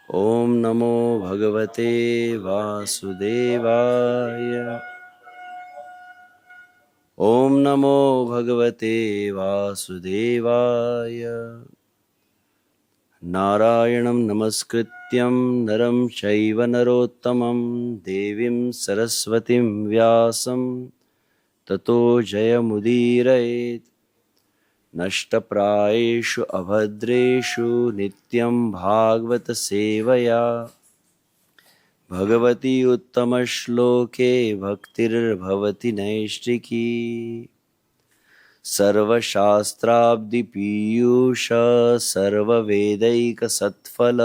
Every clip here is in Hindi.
ओम नमो भगवते वासुदेवाय। ओम नमो भगवते वासुदेवाय। नारायणं नमस्कृत्यं नरं चैव नरोत्तमं देवीं सरस्वतीं व्यासं ततो जयमुदीरयेत्। नष्टप्रायेषु अभद्रेषु नित्यं भागवत सेवया भगवती उत्तमश्लोके भक्तिर्भवति नैष्टिकी। सर्वशास्त्राब्धिपीयूष सर्ववेदैकसत्फल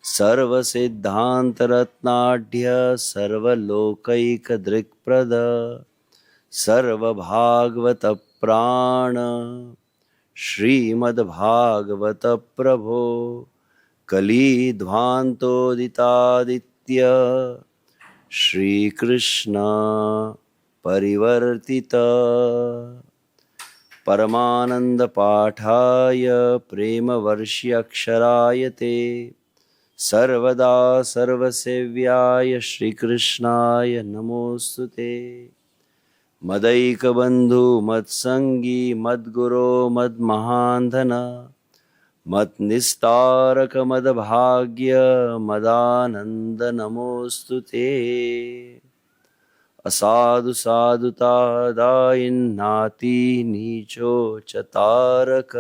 सर्वसिद्धान्तरत्नाढ्य सर्वलोकैकदृक्प्रद सर्वभागवतप्राण श्रीमद्भागवत प्रभो कलिध्वान्तोदितादित्य श्रीकृष्ण परिवर्तित परमानंद पाठाय प्रेमवर्षि अक्षराय ते सर्वदा सर्वसेव्याय श्रीकृष्णाय नमोस्तुते। मदैकबन्धु मत्संगी मद्गुरो मद्महान्धन मत्निस्तारक मदभाग्य मदानंद नमोस्तुते। असाधु साधुता दायिन्नाति नीचो चतारक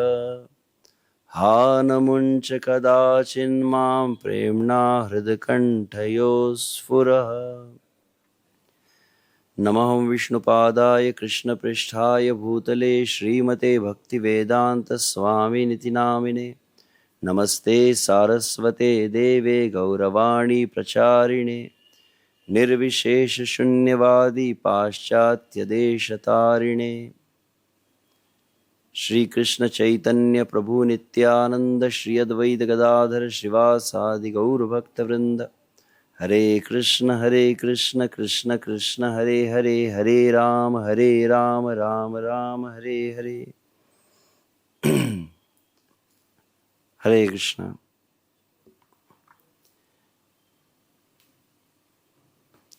हानमुञ्च कदाचिन्मां प्रेम्णा हृदकण्ठयो स्फुरः। नमः विष्णुपादाय कृष्णपृष्ठाय भूतले श्रीमते भक्तिवेदान्तस्वामिनिति नामिने। नमस्ते सारस्वते देवे गौरवाणी प्रचारिणे निर्विशेषशून्यवादी पाश्चात्यदेशतारिणे। श्री कृष्ण चैतन्य प्रभु नित्यानंद श्री अद्वैत गदाधर श्रीवासादि गौर भक्तवृंद। हरे कृष्ण कृष्ण कृष्ण हरे हरे, हरे राम राम राम हरे हरे। हरे कृष्ण।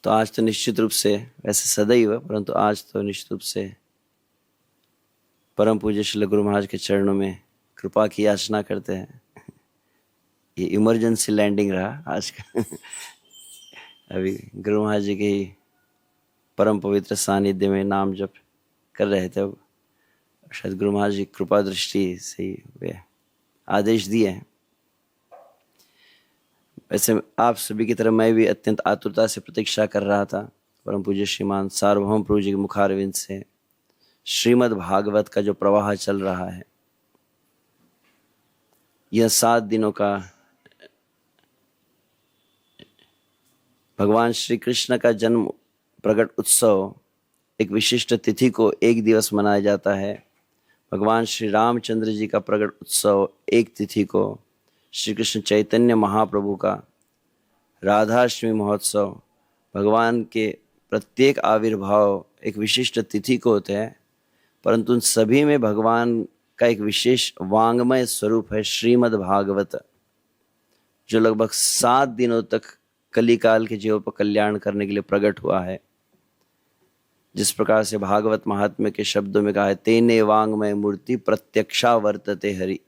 तो आज तो निश्चित रूप से, वैसे सदैव परंतु आज तो निश्चित रूप से परम पूज्य श्री गुरु महाराज के चरणों में कृपा की याचना करते हैं। ये इमरजेंसी लैंडिंग रहा आज का। अभी गुरु महाराज जी के ही परम पवित्र सानिध्य में नाम जप कर रहे थे। शायद गुरु महाराज जी कृपा दृष्टि से ही वे आदेश दिए हैं। वैसे आप सभी की तरह मैं भी अत्यंत आतुरता से प्रतीक्षा कर रहा था परम पूज्य श्रीमान सार्वभौम प्रभु जी के मुखारविंद से श्रीमद् भागवत का जो प्रवाह चल रहा है। यह 7 दिनों का भगवान श्री कृष्ण का जन्म प्रकट उत्सव एक विशिष्ट तिथि को एक दिवस मनाया जाता है। भगवान श्री रामचंद्र जी का प्रकट उत्सव एक तिथि को, श्री कृष्ण चैतन्य महाप्रभु का राधाष्टमी महोत्सव, भगवान के प्रत्येक आविर्भाव एक विशिष्ट तिथि को होते हैं। परंतु उन सभी में भगवान का एक विशेष वांग्मय स्वरूप है श्रीमद् भागवत, जो लगभग 7 दिनों तक कलिकाल के जीवों पर कल्याण करने के लिए प्रकट हुआ है। जिस प्रकार से भागवत महात्म्य के शब्दों में कहा है, तेने वांग्मय मूर्ति प्रत्यक्षा वर्तते हरि,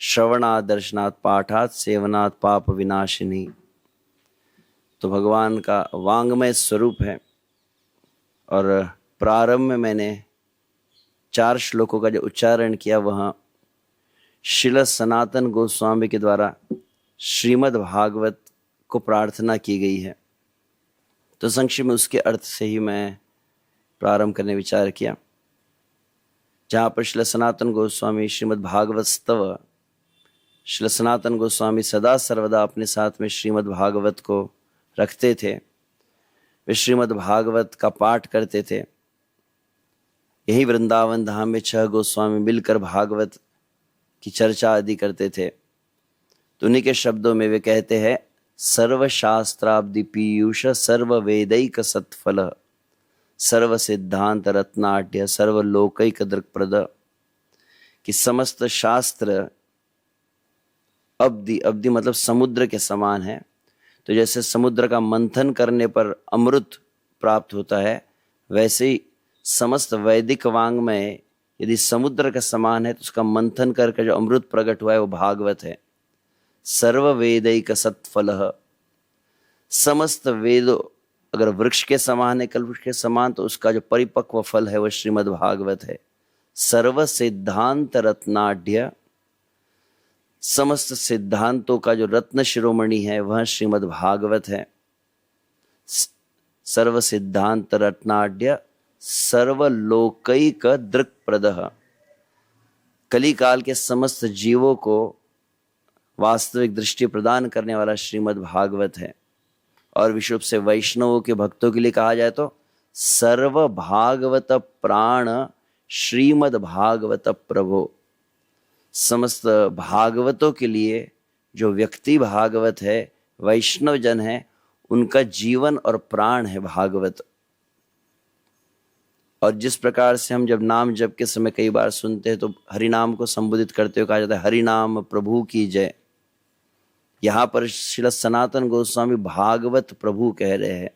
श्रवणात् दर्शनात् पाठात् सेवनात् पाप विनाशिनी। तो भगवान का वांग्मय स्वरूप है। और प्रारंभ में मैंने 4 श्लोकों का जो उच्चारण किया, वह श्रील सनातन गोस्वामी के द्वारा श्रीमद् भागवत को प्रार्थना की गई है। तो संक्षिप्त में उसके अर्थ से ही मैं प्रारंभ करने विचार किया। जहाँ पर श्रील सनातन गोस्वामी श्रीमद् भागवत स्तव, श्रील सनातन गोस्वामी सदा सर्वदा अपने साथ में श्रीमद् भागवत को रखते थे। वे श्रीमद् भागवत का पाठ करते थे। यही वृंदावन धाम में 6 गोस्वामी मिलकर भागवत की चर्चा आदि करते थे। तो उन्हीं के शब्दों में वे कहते हैं, सर्वशास्त्राब्धि पीयूष सर्व वेदैक सत्फल सर्व सिद्धांत रत्नाढ्य सर्वलोकैक दृक्प्रद, कि समस्त शास्त्र अब्धि, अब्धि मतलब समुद्र के समान है। तो जैसे समुद्र का मंथन करने पर अमृत प्राप्त होता है, वैसे ही समस्त वैदिक वांग्मय यदि समुद्र का समान है तो उसका मंथन करके जो अमृत प्रकट हुआ है वो भागवत है। सर्व वेदैक सत्फलः, समस्त वेदों अगर वृक्ष के समान है, कल्पवृक्ष के समान, तो उसका जो परिपक्व फल है वह श्रीमद् भागवत है। सर्व सिद्धांत रत्नाढ्य, समस्त सिद्धांतों का जो रत्न शिरोमणि है वह श्रीमद् भागवत है। सर्व सिद्धांत रत्नाढ्य सर्वलोकैक दृक्प्रदः, कली काल के समस्त जीवों को वास्तविक दृष्टि प्रदान करने वाला श्रीमद् भागवत है। और विशेष रूप से वैष्णवों के भक्तों के लिए कहा जाए तो सर्व भागवत प्राण श्रीमद् भागवत प्रभो, समस्त भागवतों के लिए जो व्यक्ति भागवत है, वैष्णव जन है, उनका जीवन और प्राण है भागवत। और जिस प्रकार से हम जब नाम जप के समय कई बार सुनते हैं तो हरि नाम को संबोधित करते हुए कहा जाता है हरि नाम प्रभु की जय, यहाँ पर श्रील सनातन गोस्वामी भागवत प्रभु कह रहे हैं।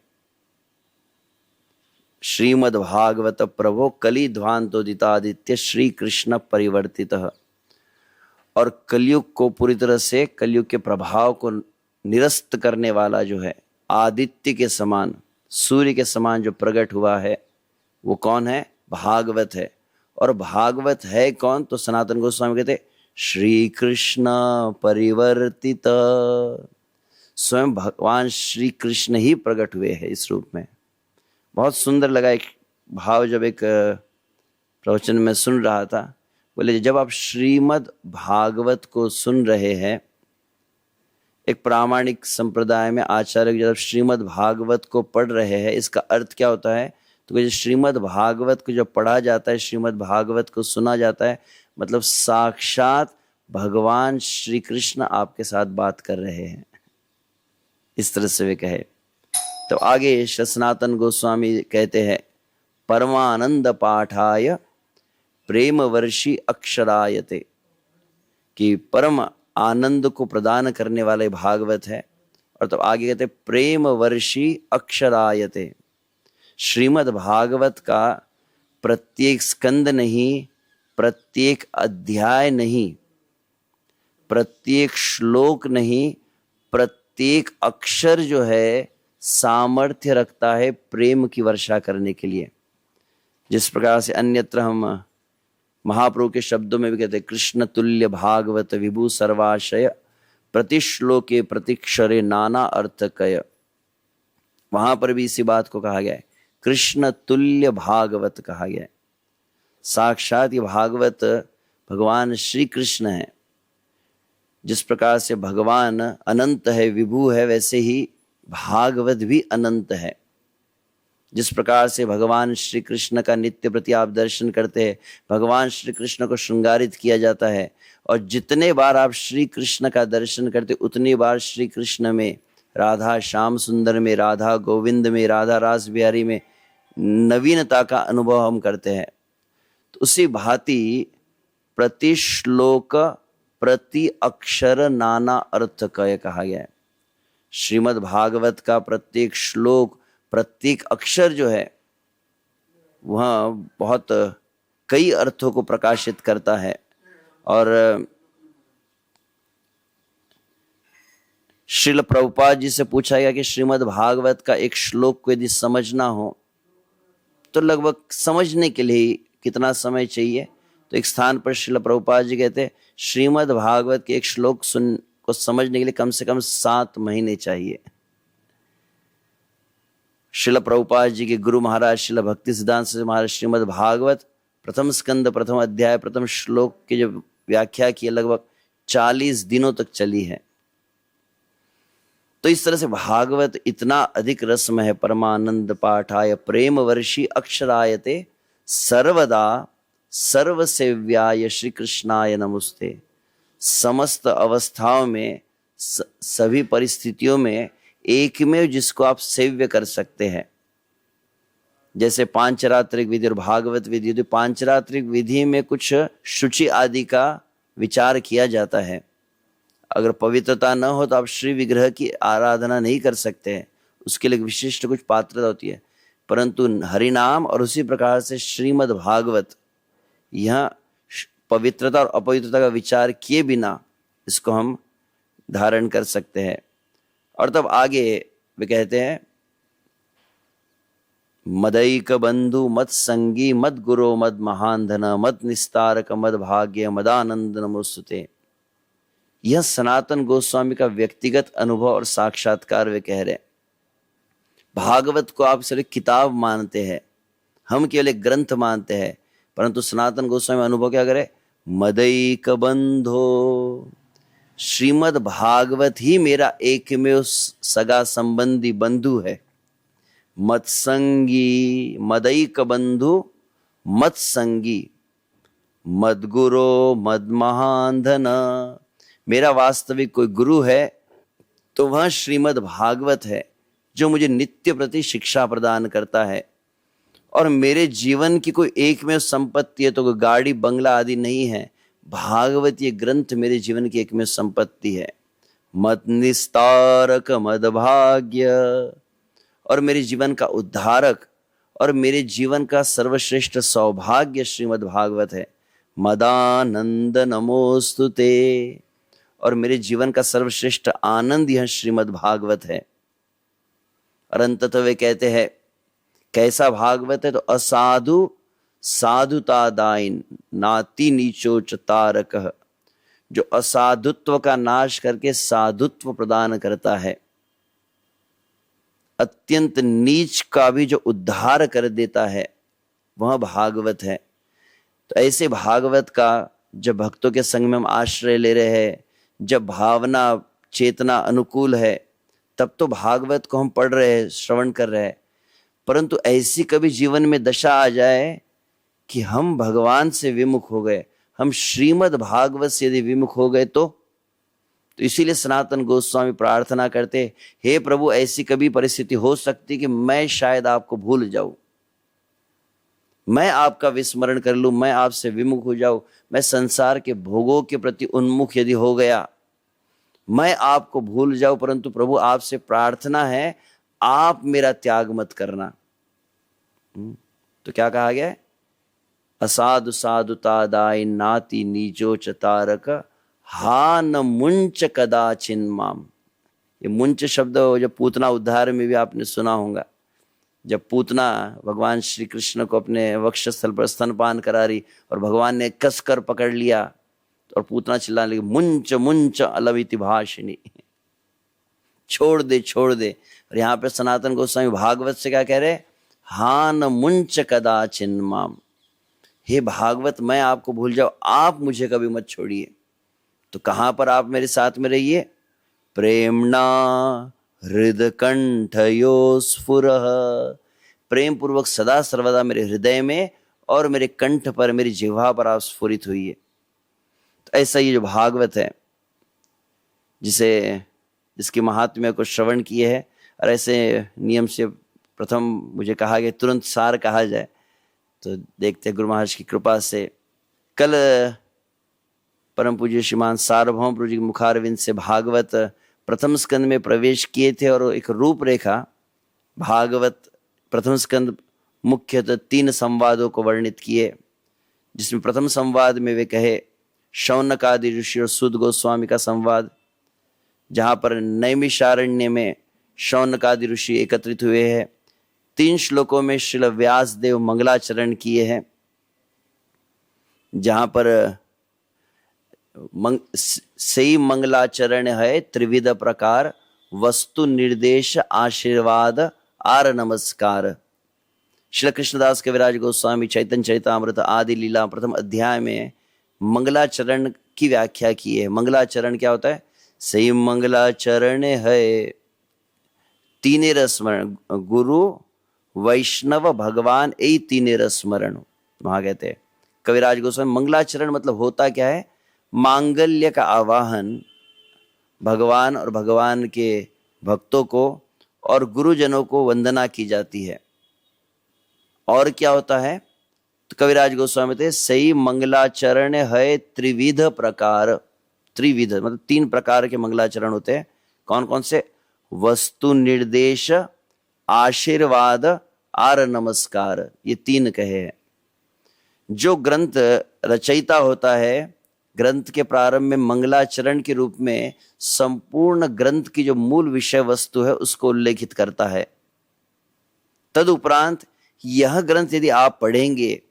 श्रीमद् भागवत प्रभो कली ध्वांतोदितादित्य श्री कृष्ण परिवर्तितः, और कलयुग को पूरी तरह से, कलयुग के प्रभाव को निरस्त करने वाला जो है, आदित्य के समान, सूर्य के समान जो प्रकट हुआ है वो कौन है? भागवत है। और भागवत है कौन? तो सनातन गोस्वामी कहते श्री कृष्ण परिवर्तित, स्वयं भगवान श्री कृष्ण ही प्रकट हुए हैं इस रूप में। बहुत सुंदर लगा एक भाव जब एक प्रवचन में सुन रहा था। बोले जब आप श्रीमद् भागवत को सुन रहे हैं, एक प्रामाणिक संप्रदाय में आचार्य जब श्रीमद् भागवत को पढ़ रहे हैं, इसका अर्थ क्या होता है? तो श्रीमद् भागवत को जब पढ़ा जाता है, श्रीमद् भागवत को सुना जाता है, मतलब साक्षात भगवान श्री कृष्ण आपके साथ बात कर रहे हैं, इस तरह से वे कहे। तो आगे सनातन गोस्वामी कहते हैं परमानंद पाठाय प्रेम वर्षी अक्षरायते, कि परम आनंद को प्रदान करने वाले भागवत है। और तो आगे कहते प्रेम वर्षी अक्षरायते, श्रीमद् भागवत का प्रत्येक स्कंद नहीं, प्रत्येक अध्याय नहीं, प्रत्येक श्लोक नहीं, प्रत्येक अक्षर जो है सामर्थ्य रखता है प्रेम की वर्षा करने के लिए। जिस प्रकार से अन्यत्र हम महाप्रभु के शब्दों में भी कहते हैं कृष्ण तुल्य भागवत विभु सर्वाशय प्रतिश्लोके प्रतिक्षरे नाना अर्थकय, वहां पर भी इसी बात को कहा गया है, कृष्ण तुल्य भागवत कहा गया है। साक्षात ये भागवत भगवान श्री कृष्ण है। जिस प्रकार से भगवान अनंत है, विभु है, वैसे ही भागवत भी अनंत है। जिस प्रकार से भगवान श्री कृष्ण का नित्य प्रति आप दर्शन करते हैं, भगवान श्री कृष्ण को श्रृंगारित किया जाता है, और जितने बार आप श्री कृष्ण का दर्शन करते उतनी बार श्री कृष्ण में, राधा श्याम सुंदर में, राधा गोविंद में, राधा रास बिहारी में नवीनता का अनुभव हम करते हैं। तो उसी भांति प्रति श्लोक प्रति अक्षर नाना अर्थ कहा गया है। श्रीमद् भागवत का प्रत्येक श्लोक, प्रत्येक अक्षर जो है वह बहुत कई अर्थों को प्रकाशित करता है। और श्रील प्रभुपाद जी से पूछा गया कि श्रीमद् भागवत का एक श्लोक को यदि समझना हो तो लगभग समझने के लिए कितना समय चाहिए? तो एक स्थान पर श्रील प्रभुपाद जी कहते हैं श्रीमद् भागवत के एक श्लोक को समझने के लिए कम से कम 7 महीने चाहिए। श्रील प्रभुपाद जी के गुरु महाराज श्रील भक्ति सिद्धांत से महाराज श्रीमद् भागवत प्रथम स्कंद प्रथम अध्याय प्रथम श्लोक की जो व्याख्या की लगभग 40 दिनों तक चली है। तो इस तरह से भागवत इतना अधिक रसमय है। परमानंद पाठाय प्रेम वर्षी अक्षरायते सर्वदा सर्वसेव्याय श्री कृष्णाय नमस्ते, समस्त अवस्थाओं में, सभी परिस्थितियों में एक में जिसको आप सेव्य कर सकते हैं। जैसे पांचरात्रिक विधि और भागवत विधि, तो पांचरात्रिक विधि में कुछ शुचि आदि का विचार किया जाता है। अगर पवित्रता न हो तो आप श्री विग्रह की आराधना नहीं कर सकते हैं, उसके लिए विशिष्ट कुछ पात्रता होती है। परंतु हरिनाम और उसी प्रकार से श्रीमद् भागवत, यह पवित्रता और अपवित्रता का विचार किए बिना इसको हम धारण कर सकते हैं। और तब आगे वे कहते हैं, मदैक बंधु मत संगी मद गुरो मद महांधन मद निस्तारक मद भाग्य मदानंद नमोस्तुते। यह सनातन गोस्वामी का व्यक्तिगत अनुभव और साक्षात्कार वे कह रहे हैं। भागवत को आप सिर्फ किताब मानते हैं, हम केवल एक ग्रंथ मानते हैं, परंतु सनातन गोस्वामी अनुभव क्या करे, मदैक बंधो, श्रीमद् भागवत ही मेरा एकमेव सगा संबंधी बंधु है। मत्संगी, मदैक बंधु मत्संगी, मदगुरो मद महांधन, मेरा वास्तविक कोई गुरु है तो वह श्रीमद् भागवत है, जो मुझे नित्य प्रति शिक्षा प्रदान करता है। और मेरे जीवन की कोई एक में संपत्ति है तो कोई गाड़ी बंगला आदि नहीं है, भागवत ये ग्रंथ मेरे जीवन की एक में संपत्ति है। मत निस्तारक मद भाग्य, और मेरे जीवन का उद्धारक और मेरे जीवन का सर्वश्रेष्ठ सौभाग्य श्रीमद् भागवत है। मदानंद नमोस्तुते, और मेरे जीवन का सर्वश्रेष्ठ आनंद यह श्रीमद् भागवत है। और अंततः वे कहते हैं, कैसा भागवत है तो असाधु साधुता दाइन नाति नीचोच तारक, जो असाधुत्व का नाश करके साधुत्व प्रदान करता है, अत्यंत नीच का भी जो उद्धार कर देता है, वह भागवत है। तो ऐसे भागवत का जब भक्तों के संग में हम आश्रय ले रहे हैं, जब भावना चेतना अनुकूल है, तब तो भागवत को हम पढ़ रहे हैं, श्रवण कर रहे हैं। परंतु ऐसी कभी जीवन में दशा आ जाए कि हम भगवान से विमुख हो गए, हम श्रीमद् भागवत से यदि विमुख हो गए तो इसीलिए सनातन गोस्वामी प्रार्थना करते, हे प्रभु, ऐसी कभी परिस्थिति हो सकती कि मैं शायद आपको भूल जाऊं, मैं आपका विस्मरण कर लूं, मैं आपसे विमुख हो जाऊं, मैं संसार के भोगों के प्रति उन्मुख यदि हो गया, मैं आपको भूल जाऊं। परंतु प्रभु आपसे प्रार्थना है, आप मेरा त्याग मत करना। तो क्या कहा गया है, असाधु साधुता दाय नाति नीचो चतारक हा न मुंच कदाचिन माम। ये मुंच शब्द जब पूतना उद्धार में भी आपने सुना होगा, जब पूतना भगवान श्री कृष्ण को अपने वक्षस्थल पर स्तनपान करा रही और भगवान ने कसकर पकड़ लिया और पूतना चिल्लाने लगी, मुंच मुंच अलविति भाषिणी, छोड़ दे छोड़ दे। और यहाँ पे सनातन गोस्वामी भागवत से क्या कह रहे, हा न मुंच कदाचिन माम, हे भागवत मैं आपको भूल जाऊं, आप मुझे कभी मत छोड़िए। तो कहां पर आप मेरे साथ में रहिए, प्रेमणा हृदकंठयो स्फुरः, प्रेम पूर्वक सदा सर्वदा मेरे हृदय में और मेरे कंठ पर, मेरी जिह्वा पर आप स्फुरित हुई। तो ऐसा ये जो भागवत है, जिसके महात्म्य को श्रवण किए है, और ऐसे नियम से प्रथम मुझे कहा गया तुरंत सार कहा जाए, तो देखते हैं गुरु महाराज की कृपा से कल परम पूज्य श्रीमान सार्वभौम प्रभु जी के मुखारविंद से भागवत प्रथम स्कंद में प्रवेश किए थे। और एक रूपरेखा भागवत प्रथम स्कंद मुख्यतः 3 संवादों को वर्णित किए, जिसमें प्रथम संवाद में वे कहे शौनकादि ऋषि और सूत गोस्वामी का संवाद, जहाँ पर नैमिषारण्य में शौनकादि ऋषि एकत्रित हुए हैं। 3 श्लोकों में श्रील व्यास देव मंगलाचरण किए हैं, जहाँ पर सही मंगलाचरण है त्रिविध प्रकार, वस्तु निर्देश आशीर्वाद आर नमस्कार। श्री कृष्णदास कविराज गोस्वामी चैतन्य चरितामृत आदि लीला प्रथम अध्याय में मंगलाचरण की व्याख्या की है। मंगलाचरण क्या होता है, सही मंगलाचरण है 3 रस्मरण, गुरु वैष्णव भगवान, यही 3 रस्मरण वहां कहते हैं कविराज गोस्वामी। मंगलाचरण मतलब होता क्या है, मांगल्य का आवाहन भगवान और भगवान के भक्तों को और गुरुजनों को वंदना की जाती है। और क्या होता है, तो कविराज गोस्वामी थे सही मंगलाचरण है त्रिविध प्रकार, त्रिविध, मतलब 3 प्रकार के मंगलाचरण होते हैं। कौन कौन से? वस्तु निर्देश, आशीर्वाद, आर नमस्कार, ये 3 कहे हैं। जो ग्रंथ रचयिता होता है, ग्रंथ के प्रारंभ में मंगलाचरण के रूप में संपूर्ण ग्रंथ की जो मूल विषय वस्तु है उसको उल्लेखित करता है। तदुपरांत यह ग्रंथ यदि आप पढ़ेंगे,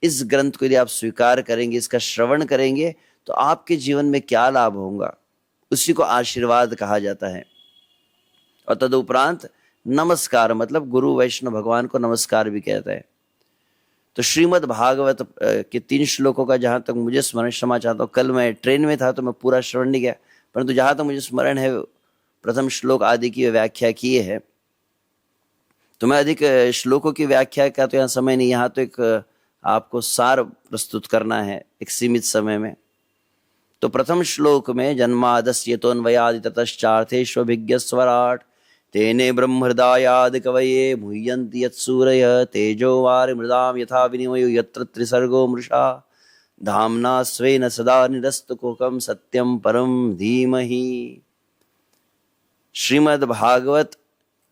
इस ग्रंथ को यदि आप स्वीकार करेंगे, इसका श्रवण करेंगे, तो आपके जीवन में क्या लाभ होगा, उसी को आशीर्वाद कहा जाता है। और तदुपरांत नमस्कार, मतलब गुरु वैष्णव भगवान को नमस्कार भी कहता है। तो श्रीमद् भागवत के 3 श्लोकों का जहां तक मुझे स्मरण, क्षमा चाहता हूँ, कल मैं ट्रेन में था तो मैं पूरा श्रवण नहीं किया, परंतु जहां तक मुझे स्मरण है प्रथम श्लोक आदि की व्याख्या किए है। तो मैं अधिक श्लोकों की व्याख्या का तो यहाँ समय नहीं, यहाँ तो एक आपको सार प्रस्तुत करना है एक सीमित समय में। तो प्रथम श्लोक में जन्मादस्य तोन्वयादि ततश्चार्थेष्वभिज्ञ स्वराट तेने ब्रह्महृदायाद कवये मुह्यन्ति यत्सूरयः तेजो वारिमृदां यथा विनिमयो यत्र त्रिसर्गो मृषा धाम्ना स्वेन सदा निरस्तकुहकं सत्यं परम धीमहि। श्रीमद् भागवत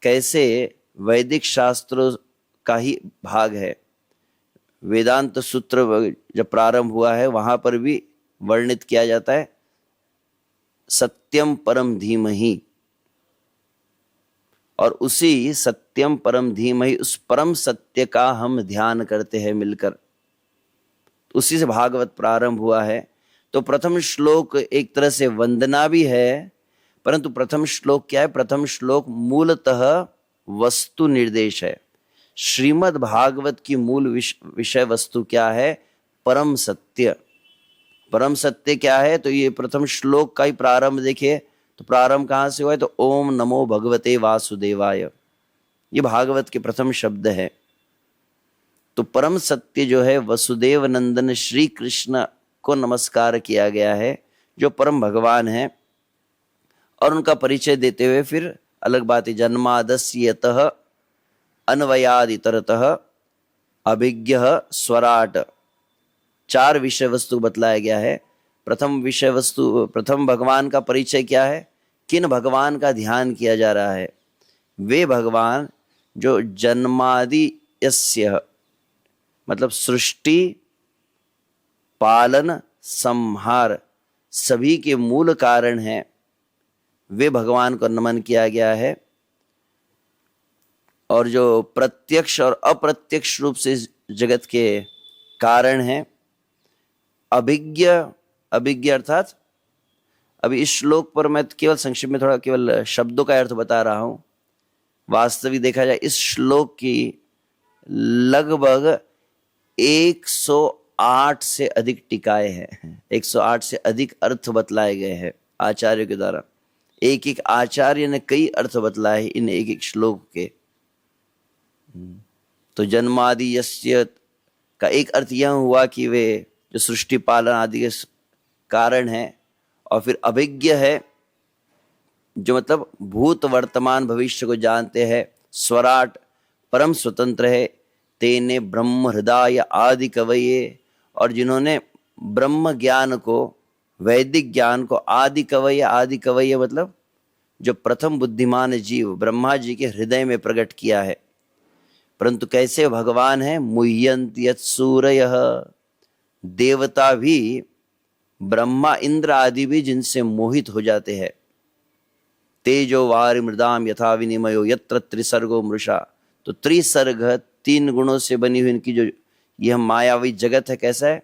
कैसे वैदिक शास्त्रों का ही भाग है। वेदांत सूत्र जब प्रारंभ हुआ है वहां पर भी वर्णित किया जाता है सत्यम परम धीमहि, और उसी सत्यम परम धीमहि, उस परम सत्य का हम ध्यान करते हैं मिलकर, उसी से भागवत प्रारंभ हुआ है। तो प्रथम श्लोक एक तरह से वंदना भी है, परंतु प्रथम श्लोक क्या है? प्रथम श्लोक मूलतः वस्तु निर्देश है। श्रीमद् भागवत की मूल विषय वस्तु क्या है? परम सत्य। परम सत्य क्या है? तो ये प्रथम श्लोक का ही प्रारंभ देखिए, तो प्रारंभ कहाँ से हुआ है? तो ओम नमो भगवते वासुदेवाय, ये भागवत के प्रथम शब्द है। तो परम सत्य जो है वसुदेव नंदन श्री कृष्ण को नमस्कार किया गया है, जो परम भगवान है। और उनका परिचय देते हुए फिर अलग बात है, जन्मादस्यतः अन्वयादितरतः अभिज्ञः स्वराट, 4 विषय वस्तु बतलाया गया है। प्रथम विषय वस्तु, प्रथम भगवान का परिचय क्या है? किन भगवान का ध्यान किया जा रहा है? वे भगवान जो जन्मादि यस्य, मतलब सृष्टि पालन संहार सभी के मूल कारण हैं, वे भगवान को नमन किया गया है। और जो प्रत्यक्ष और अप्रत्यक्ष रूप से जगत के कारण हैं, अभिज्ञ, अभिज्ञ अर्थात, अभी इस श्लोक पर मैं केवल संक्षिप्त में थोड़ा केवल शब्दों का अर्थ बता रहा हूं। वास्तविक देखा जाए इस श्लोक की लगभग 108 से अधिक टीकाएं हैं, 108 से अधिक अर्थ बतलाए गए हैं आचार्यों के द्वारा। एक एक आचार्य ने कई अर्थ बतलाए इन एक एक श्लोक के। तो जन्मादि यस्य का एक अर्थ यह हुआ कि वे जो सृष्टि पालन आदि के कारण है, और फिर अभिज्ञ है जो मतलब भूत वर्तमान भविष्य को जानते हैं, स्वराट परम स्वतंत्र है, तेने ब्रह्म हृदय आदि कवये, और जिन्होंने ब्रह्म ज्ञान को, वैदिक ज्ञान को, आदि कवये, आदि कवये मतलब जो प्रथम बुद्धिमान जीव ब्रह्मा जी के हृदय में प्रकट किया है। परंतु कैसे भगवान है? मुह्यन्ति यत्सूरयः, देवता भी, ब्रह्मा इंद्र आदि भी जिनसे मोहित हो जाते हैं। तेजो वारि मृदाम यथा विनिमयो यत्र त्रिसर्गो मृषा, तो त्रिसर्ग 3 गुणों से बनी हुई इनकी जो यह मायावी जगत है, कैसा है?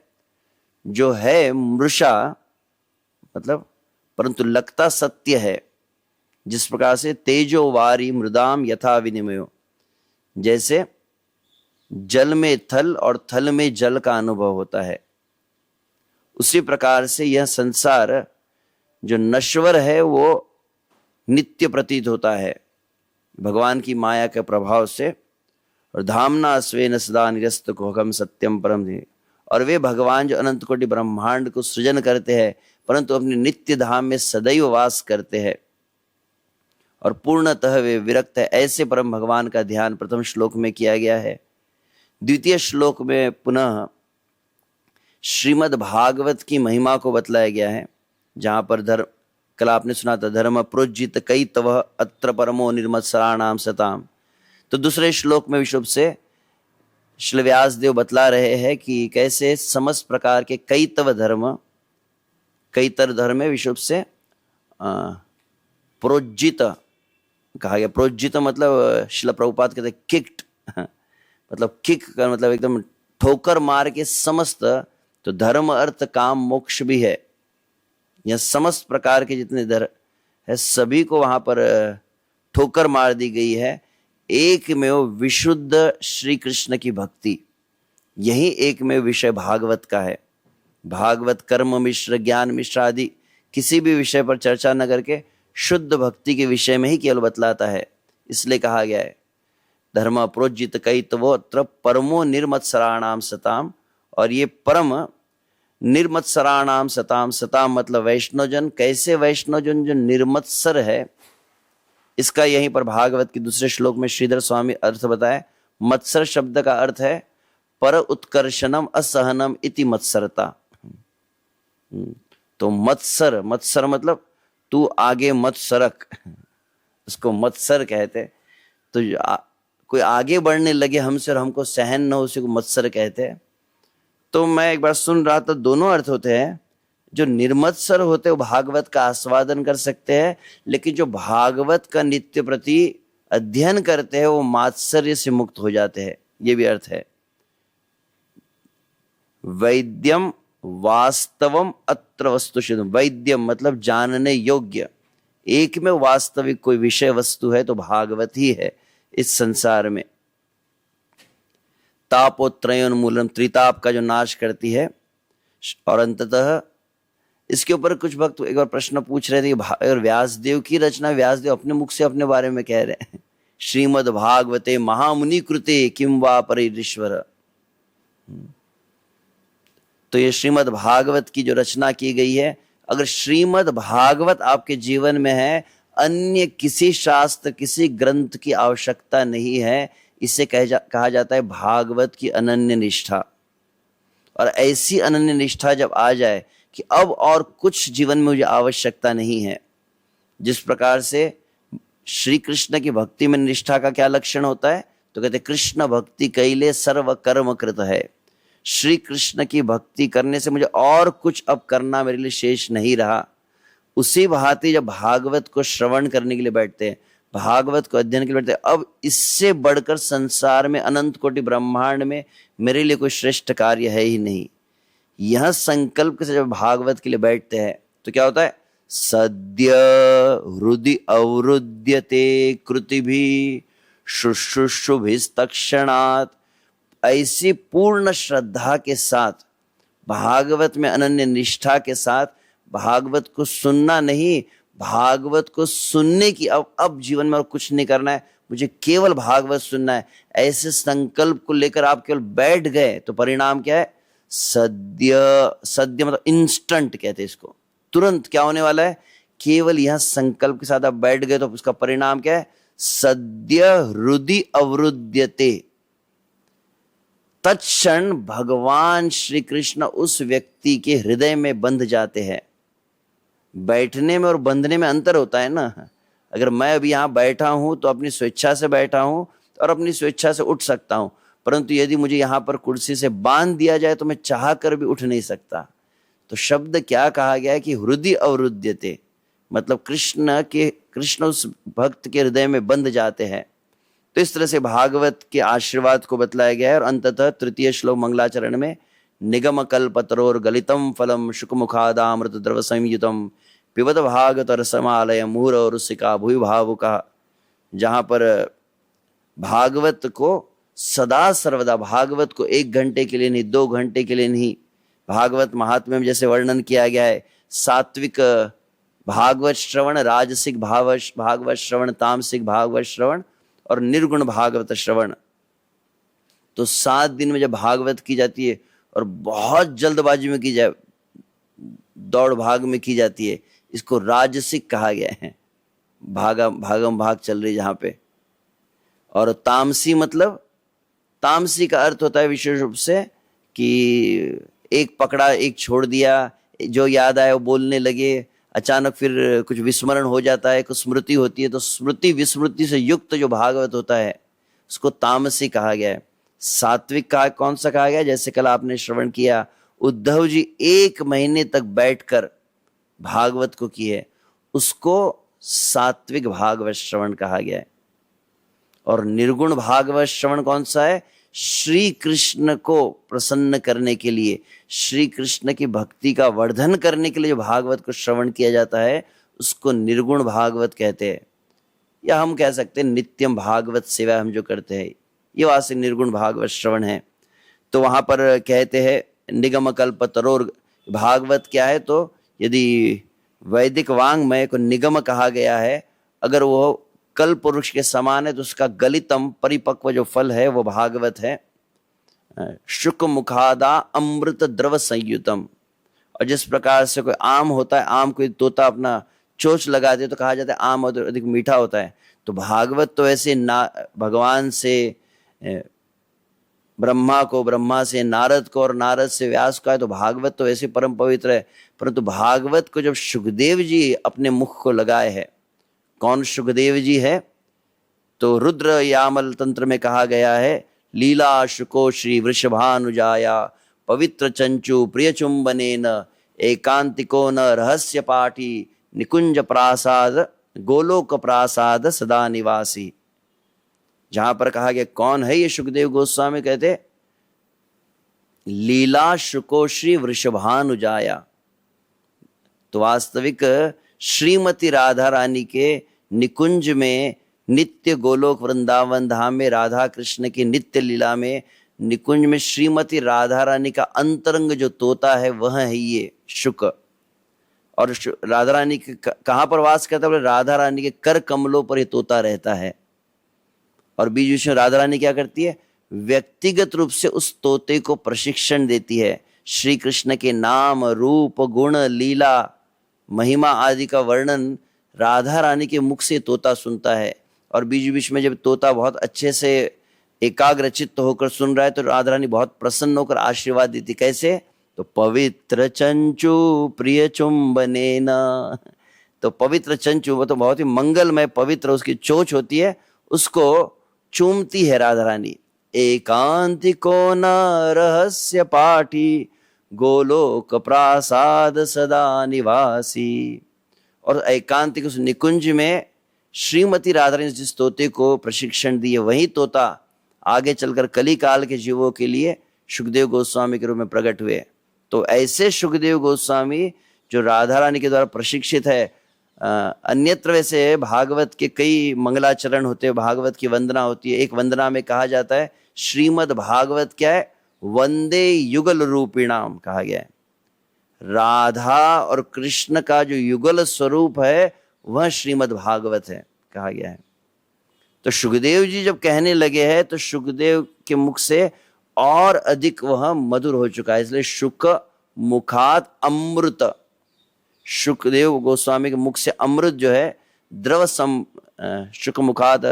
जो है मृषा, मतलब परंतु लगता सत्य है। जिस प्रकार से तेजो वारि मृदाम यथा विनिमयो, जैसे जल में थल और थल में जल का अनुभव होता है, उसी प्रकार से यह संसार जो नश्वर है वो नित्य प्रतीत होता है भगवान की माया के प्रभाव से। और धामना स्वेन सदा निरस्तकुहकं सत्यम परम धीमहि, और वे भगवान जो अनंत कोटि ब्रह्मांड को सृजन करते हैं परंतु अपने नित्य धाम में सदैव वास करते हैं और पूर्णतः वे विरक्त है, ऐसे परम भगवान का ध्यान प्रथम श्लोक में किया गया है। द्वितीय श्लोक में पुनः श्रीमद् भागवत की महिमा को बतलाया गया है, जहाँ पर धर्म, कल आपने सुना था, धर्म प्रोज्जित कई तव अत्र परमो निर्मत्सराणाम सताम। तो दूसरे श्लोक में विशुभ से श्री व्यास देव बतला रहे हैं कि कैसे समस्त प्रकार के कई तव धर्म, कई तर धर्म में विशुभ से प्रोज्जित कहा गया। प्रोज्जित मतलब शिला प्रभुपाद कहते किक्ड, मतलब किक का मतलब एकदम ठोकर मार के समस्त, तो धर्म अर्थ काम मोक्ष भी है। यह समस्त प्रकार के जितने धर्म है सभी को वहां पर ठोकर मार दी गई है। एक में वो विशुद्ध श्री कृष्ण की भक्ति, यही एक में विषय भागवत का है। भागवत कर्म मिश्र ज्ञान मिश्र आदि किसी भी विषय पर चर्चा न करके शुद्ध भक्ति के विषय में ही केवल बतलाता है। इसलिए कहा गया है धर्म प्रोज्जित कईतवो अत्र परमो निर्मत्सराणाम सताम। और ये परम निर्मत्सराणाम सताम, सताम मतलब वैष्णवजन। कैसे वैष्णवजन जो निर्मत्सर है, इसका यहीं पर भागवत के दूसरे श्लोक में श्रीधर स्वामी अर्थ बताए। मत्सर शब्द का अर्थ है पर उत्कर्षणम असहनम इति मत्सरता। तो मत्सर, मत्सर मतलब तू आगे मत सरक, उसको मत्सर कहते। तो कोई आगे बढ़ने लगे हमसे और हमको सहन न हो, उसी को मत्सर कहते। तो मैं एक बार सुन रहा था, दोनों अर्थ होते हैं। जो निर्मत्सर होते हैं वो भागवत का आस्वादन कर सकते हैं, लेकिन जो भागवत का नित्य प्रति अध्ययन करते हैं वो मात्सर्य से मुक्त हो जाते हैं, ये भी अर्थ है। वैद्यम वास्तवम अत्र वस्तुषितम। वैद्यम मतलब जानने योग्य, एक में वास्तविक कोई विषय वस्तु है तो भागवत ही है इस संसार में। तापोत्रयोन्मूलन, त्रिताप का जो नाश करती है। और अंततः इसके ऊपर कुछ भक्त एक बार प्रश्न पूछ रहे थे, और व्यासदेव की रचना, व्यासदेव अपने मुख से अपने बारे में कह रहे हैं, श्रीमद् भागवते महामुनि कृते किम वा परिरीश्वर। तो ये श्रीमद् भागवत की जो रचना की गई है, अगर श्रीमद् भागवत आपके जीवन में है, अन्य किसी शास्त्र किसी ग्रंथ की आवश्यकता नहीं है। इसे कहा जाता है भागवत की अनन्य निष्ठा। और ऐसी अनन्य निष्ठा जब आ जाए कि अब और कुछ जीवन में मुझे आवश्यकता नहीं है, जिस प्रकार से श्री कृष्ण की भक्ति में निष्ठा का क्या लक्षण होता है, तो कहते कृष्ण भक्ति कैले सर्व कर्म कृत है। श्री कृष्ण की भक्ति करने से मुझे और कुछ अब करना मेरे लिए शेष नहीं रहा। उसी भांति जब भागवत को श्रवण करने के लिए बैठते हैं, भागवत को अध्ययन के लिए बैठते हैं, अब इससे बढ़कर संसार में अनंत कोटि ब्रह्मांड में मेरे लिए कोई श्रेष्ठ कार्य है ही नहीं। यह संकल्प से जब भागवत के लिए बैठते हैं तो क्या होता है, सद्य हृदि अवरुध्यते कृतिभि शुश्रूषुभिस्तक्षणात्। ऐसी पूर्ण श्रद्धा के साथ, भागवत में अनन्य निष्ठा के साथ भागवत को सुनना नहीं, भागवत को सुनने की अब जीवन में और कुछ नहीं करना है, मुझे केवल भागवत सुनना है, ऐसे संकल्प को लेकर आप केवल बैठ गए तो परिणाम क्या है, सद्य। सद्य मतलब इंस्टेंट कहते हैं इसको, तुरंत क्या होने वाला है, केवल यह संकल्प के साथ आप बैठ गए तो उसका परिणाम क्या है, सद्य हृदि अवरुध्यते। तत्क्षण भगवान श्री कृष्ण उस व्यक्ति के हृदय में बंध जाते हैं। बैठने में और बंधने में अंतर होता है ना। अगर मैं अभी यहाँ बैठा हूं तो अपनी स्वेच्छा से बैठा हूं और अपनी स्वेच्छा से उठ सकता हूं, परंतु यदि मुझे यहाँ पर कुर्सी से बांध दिया जाए तो मैं चाह कर भी उठ नहीं सकता। तो शब्द क्या कहा गया है कि हृदय अवरुध्यते, मतलब कृष्ण उस भक्त के हृदय में बंध जाते हैं। तो इस तरह से भागवत के आशीर्वाद को बतलाया गया है। और अंततः तृतीय श्लोक मंगलाचरण में निगम कल्पतरोर गलितम फलम शुकमुखादामृत द्रव संयुतम पिबत भागवत रसमालय मूर और रुसिका भूय भावुका, जहाँ पर भागवत को सदा सर्वदा, भागवत को 1 घंटे के लिए नहीं, 2 घंटे के लिए नहीं, भागवत महात्म्य में जैसे वर्णन किया गया है, सात्विक भागवत श्रवण, राजसिक भागवत श्रवण, तामसिक भागवत श्रवण और निर्गुण भागवत श्रवण। तो 7 दिन में जब भागवत की जाती है और बहुत जल्दबाजी में की जाए, दौड़ भाग में की जाती है, इसको राजसिक कहा गया है। भागम भाग चल रही जहां पे। और तामसी मतलब, तामसी का अर्थ होता है विशेष रूप से कि एक पकड़ा एक छोड़ दिया, जो याद आए वो बोलने लगे, अचानक फिर कुछ विस्मरण हो जाता है, कुछ स्मृति होती है, तो स्मृति विस्मृति से युक्त जो भागवत होता है उसको तामसी कहा गया है। सात्विक का कौन सा कहा गया? जैसे कल आपने श्रवण किया, उद्धव जी 1 महीने तक बैठकर भागवत को किए, उसको सात्विक भागवत श्रवण कहा गया है। और निर्गुण भागवत श्रवण कौन सा है? श्री कृष्ण को प्रसन्न करने के लिए, श्री कृष्ण की भक्ति का वर्धन करने के लिए जो भागवत को श्रवण किया जाता है उसको निर्गुण भागवत कहते हैं। या हम कह सकते हैं नित्यम भागवत सेवा हम जो करते हैं, ये वास्तविक निर्गुण भागवत श्रवण है। तो वहां पर कहते हैं निगम कल्प तरोर, भागवत क्या है? तो यदि वैदिक वांग्मय को निगम कहा गया है, अगर वो कल्प वृक्ष के समान है तो उसका गलितम परिपक्व जो फल है वो भागवत है। शुक मुखादा अमृत द्रव संयुतम। और जिस प्रकार से कोई आम होता है, आम कोई तोता अपना चोंच लगा दे तो कहा जाता है आम अधिक मीठा होता है, तो भागवत तो ऐसे भगवान से ब्रह्मा को, ब्रह्मा से नारद को और नारद से व्यास को है, तो भागवत तो ऐसे परम पवित्र है। परंतु भागवत को जब सुखदेव जी अपने मुख को लगाए है, कौन सुखदेव जी है? तो रुद्र यामल तंत्र में कहा गया है, लीला शुको श्री वृषभानुजाया पवित्र चंचु प्रिय चुंबनेन एकांतिको न रहस्य पाठी निकुंज प्रासाद गोलोक प्रासाद सदा निवासी। जहां पर कहा गया कौन है ये सुखदेव गोस्वामी, कहते लीला शुकोश्री वृषभानुजाया। तो वास्तविक श्रीमती राधा रानी के निकुंज में, नित्य गोलोक वृंदावन धाम में राधा कृष्ण की नित्य लीला में निकुंज में श्रीमती राधा रानी का अंतरंग जो तोता है वह है ये शुक। और राधा रानी कहाँ पर वास करता है? बोले राधा रानी के कर कमलों पर ये तोता रहता है। और बीच बीच में राधा रानी क्या करती है? व्यक्तिगत रूप से उस तोते को प्रशिक्षण देती है। श्री कृष्ण के नाम, रूप, गुण, लीला, महिमा आदि का वर्णन राधा रानी के मुख से तोता सुनता है। और बीच बीच में जब तोता बहुत अच्छे से एकाग्रचित्त होकर सुन रहा है तो राधा रानी बहुत प्रसन्न होकर आशीर्वाद देती। कैसे? तो पवित्र चंचू प्रिय चुंबनेन। तो पवित्र चंचू वो तो बहुत ही मंगलमय पवित्र उसकी चोंच होती है, उसको चूमती है राधा रानी। एकांतिको न रहस्य पाठी गोलोक प्रासाद सदा निवासी। और एकांतिक उस निकुंज में श्रीमती राधा रानी जिस तोते को प्रशिक्षण दिए, वही तोता आगे चलकर कली काल के जीवों के लिए सुखदेव गोस्वामी के रूप में प्रकट हुए। तो ऐसे सुखदेव गोस्वामी जो राधा रानी के द्वारा प्रशिक्षित है। अन्यत्र वैसे भागवत के कई मंगलाचरण होते हैं, भागवत की वंदना होती है। एक वंदना में कहा जाता है श्रीमद् भागवत क्या है? वंदे युगल रूपिणाम कहा गया है। राधा और कृष्ण का जो युगल स्वरूप है वह श्रीमद् भागवत है कहा गया है। तो सुखदेव जी जब कहने लगे हैं तो सुखदेव के मुख से और अधिक वह मधुर हो चुका है, इसलिए शुक मुखात अमृत। सुखदेव गोस्वामी के मुख से अमृत जो है द्रव शुक मुखात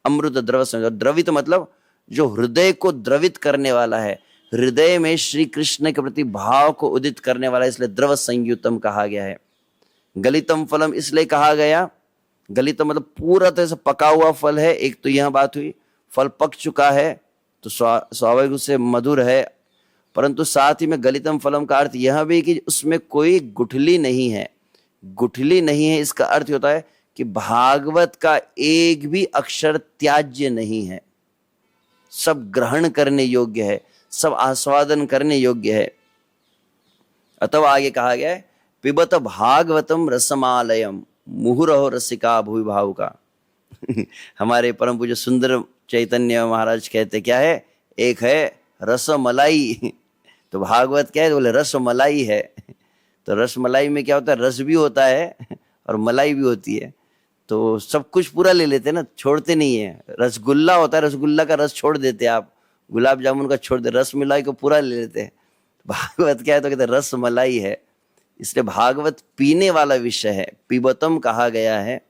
अमृत द्रव द्रवित मतलब जो हृदय को द्रवित करने वाला है, हृदय में श्री कृष्ण के प्रति भाव को उदित करने वाला है, इसलिए द्रव संयुतम कहा गया है। गलितम फलम इसलिए कहा गया, गलितम मतलब पूरा तरह से पका हुआ फल है। एक तो यह बात हुई, फल पक चुका है तो स्वाभाविक रूप से मधुर है, परंतु साथ ही में गलितम फलम का अर्थ यह भी कि उसमें कोई गुठली नहीं है। गुठली नहीं है इसका अर्थ होता है कि भागवत का एक भी अक्षर त्याज्य नहीं है, सब ग्रहण करने योग्य है, सब आस्वादन करने योग्य है। अथवा आगे कहा गया है पिबत भागवतम रसमालयम मुहुरहो रसिका भूवि भावुका। हमारे परम पूज्य सुंदर चैतन्य महाराज कहते क्या है? एक है रसमलाई। तो भागवत क्या है? बोले रसमलाई है। तो रसमलाई में क्या होता है? रस भी होता है और मलाई भी होती है, तो सब कुछ पूरा ले लेते हैं ना, छोड़ते नहीं है। रसगुल्ला होता है, रसगुल्ला का रस छोड़ देते आप, गुलाब जामुन का छोड़ दे, रस मलाई को पूरा ले लेते हैं। भागवत क्या है? तो कहते हैं रस मलाई है, इसलिए भागवत पीने वाला विषय है। पिबतम कहा गया है,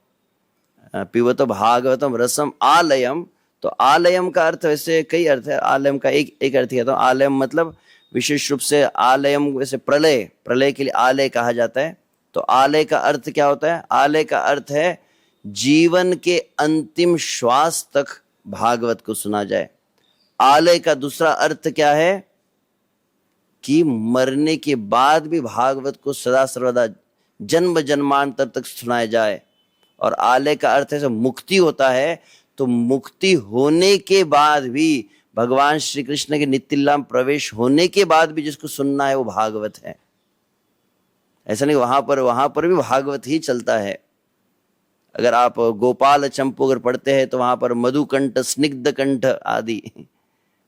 पिबत भागवतम रसम आलयम। तो आलयम का अर्थ वैसे कई अर्थ है, आलयम का एक अर्थ कहता हूँ। आलयम मतलब विशेष रूप से आलयम, वैसे प्रलय, प्रलय के लिए आलय कहा जाता है। तो आलय का अर्थ क्या होता है? आलय का अर्थ है जीवन के अंतिम श्वास तक भागवत को सुना जाए। आलय का दूसरा अर्थ क्या है? कि मरने के बाद भी भागवत को सदा सर्वदा जन्म जन्मांतर तक सुनाया जाए। और आलय का अर्थ है मुक्ति होता है, तो मुक्ति होने के बाद भी, भगवान श्री कृष्ण के नित्यलीला प्रवेश होने के बाद भी जिसको सुनना है वो भागवत है। ऐसा नहीं वहां पर भी भागवत ही चलता है। अगर आप गोपाल चंपू अगर पढ़ते हैं तो वहां पर मधुकंठ, स्निग्ध कंठ आदि,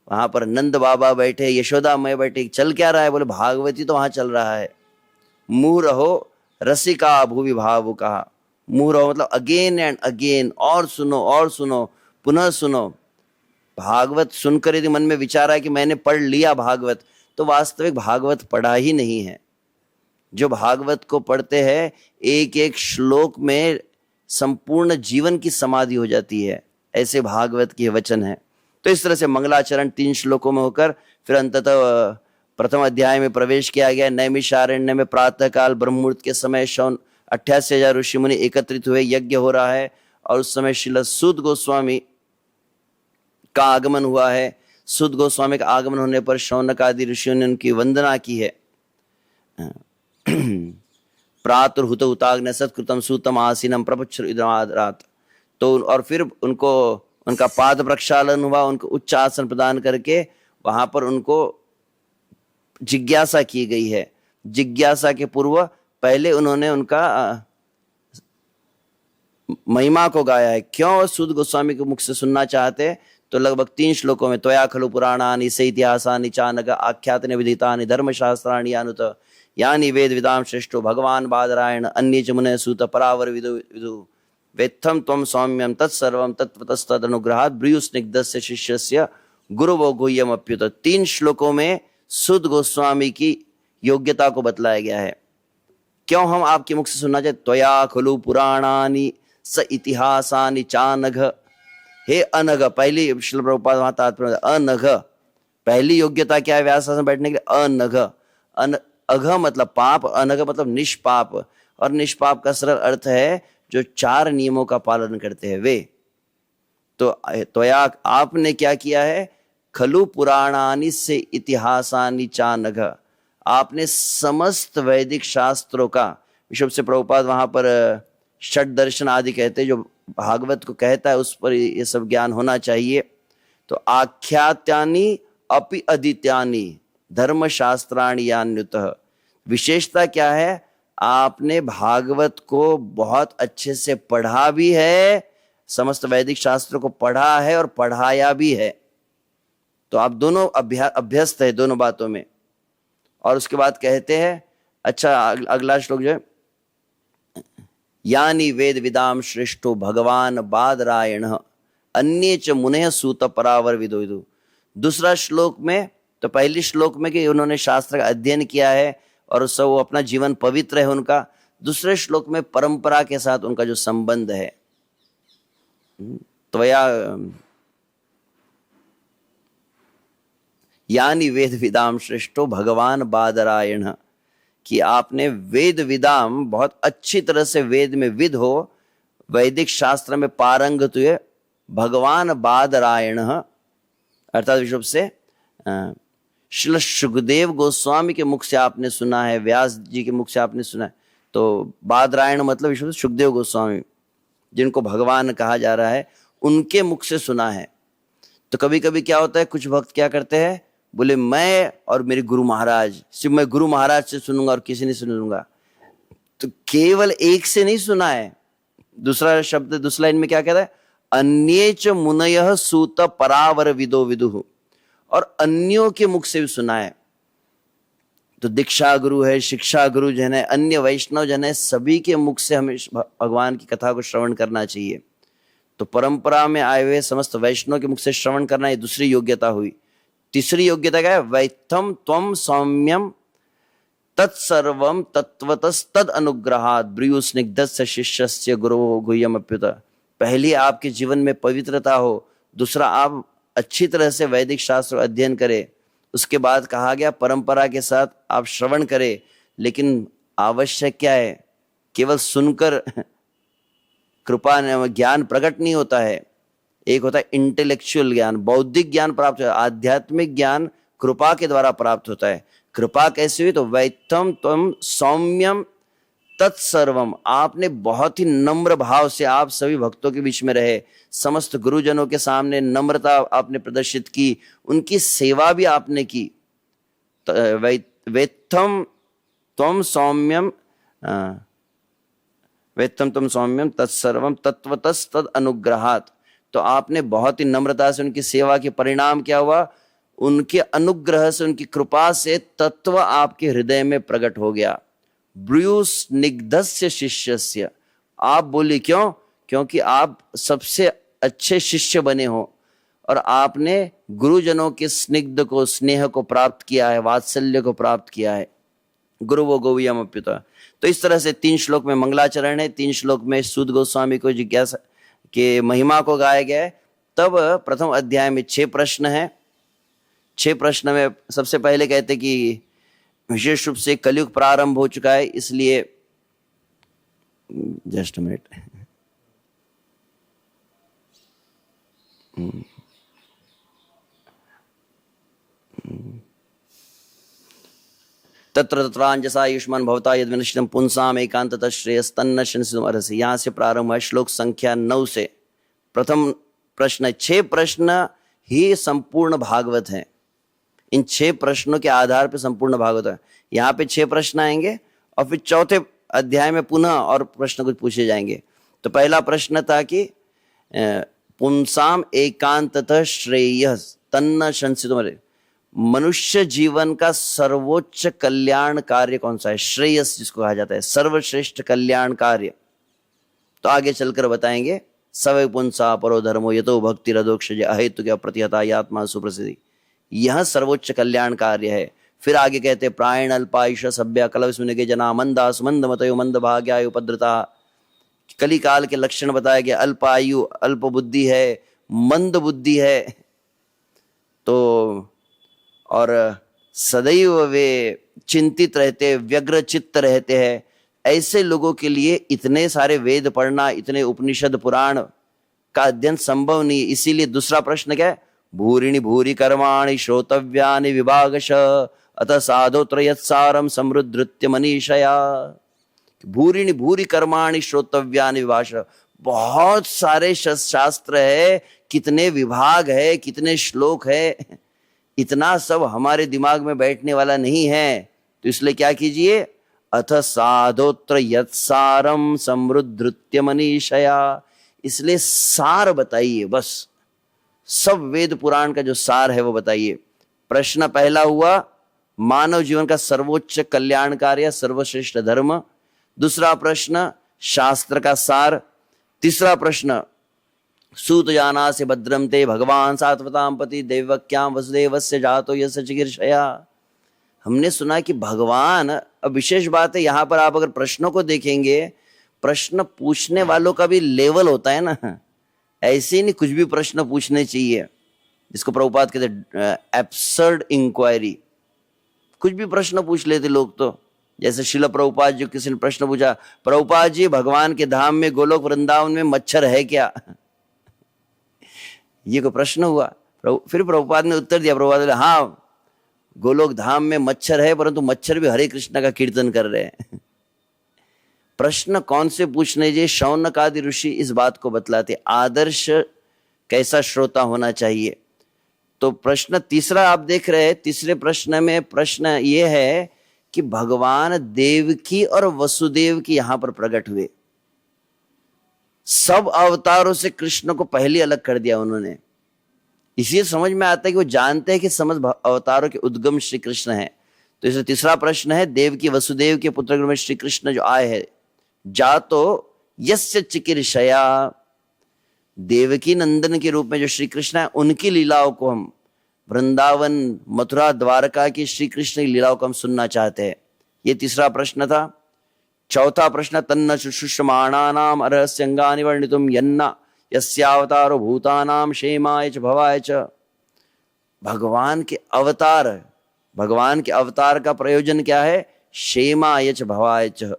वहां पर नंद बाबा बैठे, यशोदा मैं बैठे, चल क्या रहा है? बोले भागवती तो वहां चल रहा है। मुंह रहो रसिका भूवि भावु कहा। मुंह रहो मतलब अगेन एंड अगेन, और सुनो, पुनः सुनो। भागवत सुनकर यदि मन में विचार है कि मैंने पढ़ लिया भागवत, तो वास्तविक भागवत पढ़ा ही नहीं है। जो भागवत को पढ़ते हैं, एक एक श्लोक में संपूर्ण जीवन की समाधि हो जाती है, ऐसे भागवत के वचन है। तो इस तरह से मंगलाचरण 3 श्लोकों में होकर फिर अंततः प्रथम अध्याय में प्रवेश किया गया। नैमिषारण्य में प्रातः काल ब्रह्ममुहूर्त के समय 88,000 ऋषि मुनि एकत्रित हुए, यज्ञ हो रहा है, और उस समय श्रील सूत गोस्वामी का आगमन हुआ है। सूत गोस्वामी का आगमन होने पर शौनक आदि ऋषियों ने उनकी वंदना की है। प्रातुर्हुत उताग्न सत्कृतम सूतम आसीनम प्रपच्छुरात। तो और फिर उनको उनका पाद प्रक्षालन हुआ, उनको उच्च आसन प्रदान करके वहां पर उनको जिज्ञासा की गई है। जिज्ञासा के पूर्व पहले उन्होंने उनका महिमा को गाया है। क्यों सूत गोस्वामी के मुख से सुनना चाहते? तो लगभग 3 श्लोकों में त्वया खलु पुराणानि स इतिहासानि चानघ आख्यातने विदितानि धर्मशास्त्राणि यानुत यानि वेद विदाम श्रेष्ठो भगवान बादरायण अन्ये च मुनयः सूत परावर विदु वेत्थम त्वं सौम्यम तत्सर्वं तत्तस्तदनुग्रहात् ब्रूयुस्निग्धस्य शिष्यस्य गुरुवो गुह्यमप्युत। 3 श्लोकों में सूत गोस्वामी की योग्यता को बतलाया गया है। क्यों हम आपके मुख से सुनना चाहते? त्वया खलु पुराणानि स इतिहासानि चानघ। हे अनघ, पहली श्रील प्रभुपाद वहां तात्पर्य अनघ, पहली योग्यता क्या है व्यास आसन बैठने के लिए? अनघ। अघ मतलब पाप, अनघ मतलब निष्पाप, और निष्पाप का सरल अर्थ है जो 4 नियमों का पालन करते हैं वे। तो आपने क्या किया है? खलु पुराणानि से इतिहासानि चानघ, आपने समस्त वैदिक शास्त्रों का, विश्व से प्रभुपाद वहां पर षट दर्शन आदि कहते हैं, जो भागवत को कहता है उस पर ये सब ज्ञान होना चाहिए। तो आख्यात्यानि अपि अदित्यानि धर्मशास्त्राणि यान्युतः। विशेषता क्या है? आपने भागवत को बहुत अच्छे से पढ़ा भी है, समस्त वैदिक शास्त्रों को पढ़ा है और पढ़ाया भी है। तो आप दोनों अभ्यस्त है दोनों बातों में। और उसके बाद कहते हैं, अच्छा अगला श्लोक जो है, यानी वेद विदाम श्रेष्ठो भगवान बादरायण अन्ये च मुनयः सूत परावर विदु। दूसरा श्लोक में, तो पहली श्लोक में कि उन्होंने शास्त्र का अध्ययन किया है और उससे वो अपना जीवन पवित्र है उनका। दूसरे श्लोक में परंपरा के साथ उनका जो संबंध है। तो यानी वेद विदाम श्रेष्ठो भगवान बादरायण, कि आपने वेद विदाम बहुत अच्छी तरह से वेद में विद हो, वैदिक शास्त्र में पारंगत हुए भगवान बादरायण, अर्थात विश्व से श्रील सुखदेव गोस्वामी के मुख से आपने सुना है, व्यास जी के मुख से आपने सुना है। तो बादरायण मतलब विश्व से सुखदेव गोस्वामी, जिनको भगवान कहा जा रहा है, उनके मुख से सुना है। तो कभी कभी क्या होता है, कुछ भक्त क्या करते हैं, बोले मैं और मेरे गुरु महाराज, सिर्फ मैं गुरु महाराज से सुनूंगा और किसी नहीं सुनूंगा। तो केवल एक से नहीं सुना है। दूसरा शब्द, दूसरा लाइन में क्या कहता है, अन्ये च मुनयः सूत परावर विदो विदुः, और अन्यों के मुख से भी सुना है। तो दीक्षा गुरु है, शिक्षा गुरु जन है, अन्य वैष्णव जन है, सभी के मुख से हमें भगवान की कथा को श्रवण करना चाहिए। तो परंपरा में आए हुए समस्त वैष्णव के मुख से श्रवण करना, ये दूसरी योग्यता हुई। तीसरी योग्यता क्या है, वैत्थम त्वं सौम्यम तत्सर्वम तत्वतस्तद अनुग्रहात् ब्रूयुस्निग्धस्य शिष्यस्य गुरुवो गुह्यमप्युत। पहली आपके जीवन में पवित्रता हो, दूसरा आप अच्छी तरह से वैदिक शास्त्र अध्ययन करें, उसके बाद कहा गया परंपरा के साथ आप श्रवण करें, लेकिन आवश्यक क्या है, केवल सुनकर कृपा ज्ञान प्रकट नहीं होता है। एक होता है इंटेलेक्चुअल ज्ञान, बौद्धिक ज्ञान प्राप्त होता है, आध्यात्मिक ज्ञान कृपा के द्वारा प्राप्त होता है। कृपा कैसे हुई, तो वैत्थम त्वम सौम्यम तत्सर्वम, आपने बहुत ही नम्र भाव से आप सभी भक्तों के बीच में रहे, समस्त गुरुजनों के सामने नम्रता आपने प्रदर्शित की, उनकी सेवा भी आपने की। वेत्थम त्वम सौम्यम वेत्थम त्वम सौम्यम तत्सर्वम तत्वतस् तद अनुग्रहात्, तो आपने बहुत ही नम्रता से उनकी सेवा के परिणाम क्या हुआ, उनके अनुग्रह से, उनकी कृपा से तत्व आपके हृदय में प्रकट हो गया। ब्रूयु स्निग्धस्य शिष्यस्य, आप बोली क्यों, क्योंकि आप सबसे अच्छे शिष्य बने हो और आपने गुरुजनों के स्निग्ध को, स्नेह को प्राप्त किया है, वात्सल्य को प्राप्त किया है। गुरु वो गोवियम अप्युता। तो इस तरह से 3 श्लोक में मंगलाचरण है, 3 श्लोक में सूत गोस्वामी को जिज्ञासा के महिमा को गाया गया है। तब प्रथम अध्याय में 6 प्रश्न हैं। 6 प्रश्न में सबसे पहले कहते कि विशेष रूप से कलयुग प्रारंभ हो चुका है, इसलिए जस्ट मिनट, तत्र तत्रांजसा आयुष्मान भवता यद विनश्यतम पुंसाम एकांततः श्रेयस्तन्न शंसितुम अर्हसि। यहाँ से प्रारंभ है श्लोक संख्या 9 से। प्रथम प्रश्न, 6 प्रश्न ही संपूर्ण भागवत है। इन 6 प्रश्नों के आधार पर संपूर्ण भागवत है। यहाँ पे 6 प्रश्न आएंगे और फिर चौथे अध्याय में पुनः और प्रश्न कुछ पूछे जाएंगे। तो पहला प्रश्न था कि पुंसाम एकांततः श्रेय तन्न शंसितुम, मनुष्य जीवन का सर्वोच्च कल्याण कार्य कौन सा है, श्रेयस जिसको कहा जाता है, सर्वश्रेष्ठ कल्याण कार्य। तो आगे चलकर बताएंगे। सवै पुंसा परो धर्मो यतो भक्ति रदोक्षज अहेतु के अप्रतिहता आत्मा सुप्रसिद्धि, यह सर्वोच्च कल्याण कार्य है। फिर आगे कहते प्रायण अल्पायुष सभ्य कलव सुन के जना मंदास मंद मतयो मंद भाग्याय उपद्रता, कली काल के लक्षण बताया गया। अल्पायु, अल्प बुद्धि है, मंद बुद्धि है, तो और सदैव वे चिंतित रहते, व्यग्र चित्त रहते हैं। ऐसे लोगों के लिए इतने सारे वेद पढ़ना, इतने उपनिषद पुराण का अध्ययन संभव नहीं। इसीलिए दूसरा प्रश्न क्या है, भूरिणि भूरि कर्माणि श्रोतव्यानि विभागश अतः साधोत्र यत्सारम समृद्धृत्य मनीषया। भूरिणि भूरि कर्माणि श्रोतव्यानि विभागश, बहुत सारे शास्त्र है, कितने विभाग है, कितने श्लोक है, इतना सब हमारे दिमाग में बैठने वाला नहीं है। तो इसलिए क्या कीजिए, अथ साधोत्र यत्सारम समृद्धृत्य मनीषया, इसलिए सार बताइए, बस सब वेद पुराण का जो सार है वो बताइए। प्रश्न पहला हुआ मानव जीवन का सर्वोच्च कल्याण कार्य, सर्वश्रेष्ठ धर्म। दूसरा प्रश्न शास्त्र का सार। तीसरा प्रश्न सूत जाना से भद्रम ते भगवान सात्वताम पति देवक्याम वसुदेवस्य जातो यस चिकीर्षया। हमने सुना कि भगवान, अब विशेष बात है यहाँ पर आप अगर प्रश्नों को देखेंगे, प्रश्न पूछने वालों का भी लेवल होता है ना, ऐसे ही नहीं कुछ भी प्रश्न पूछने चाहिए, जिसको प्रभुपाद कहते हैं एब्सर्ड इंक्वायरी। कुछ भी प्रश्न पूछ लेते लोग, तो जैसे शिला प्रभुपाद जी, किसी ने प्रश्न पूछा, प्रभुपाद जी भगवान के धाम में गोलोक वृंदावन में मच्छर है क्या, ये कोई प्रश्न हुआ। फिर प्रभुपाद ने उत्तर दिया, प्रभुपाद ने हाँ गोलोक धाम में मच्छर है, परंतु मच्छर भी हरे कृष्ण का कीर्तन कर रहे हैं। प्रश्न कौन से पूछने चाहिए, शौनक आदि ऋषि इस बात को बतलाते, आदर्श कैसा श्रोता होना चाहिए। तो प्रश्न तीसरा आप देख रहे हैं, तीसरे प्रश्न में प्रश्न ये है कि भगवान देवकी और वसुदेव की यहां पर प्रकट हुए। सब अवतारों से कृष्ण को पहले अलग कर दिया उन्होंने। इसलिए समझ में आता है कि वो जानते हैं कि समस्त अवतारों के उद्गम श्री कृष्ण है। तो इसलिए तीसरा प्रश्न है, देवकी वसुदेव के पुत्र में श्री कृष्ण जो आए हैं, जातो यस्य चिकीर्षया, देवकी नंदन के रूप में जो श्री कृष्ण है, उनकी लीलाओं को हम, वृंदावन मथुरा द्वारका की श्री कृष्ण की लीलाओं को हम सुनना चाहते हैं। ये तीसरा प्रश्न था। चौथा प्रश्न, तन्न शुश्रूषमाणानाम अर्हस्यंगानि वर्णितुम यन्ना यस्यावतारो भूतानाम क्षेमाय च भवाय च। भगवान के अवतार, भगवान के अवतार का प्रयोजन क्या है? क्षेमाय च भवाय च।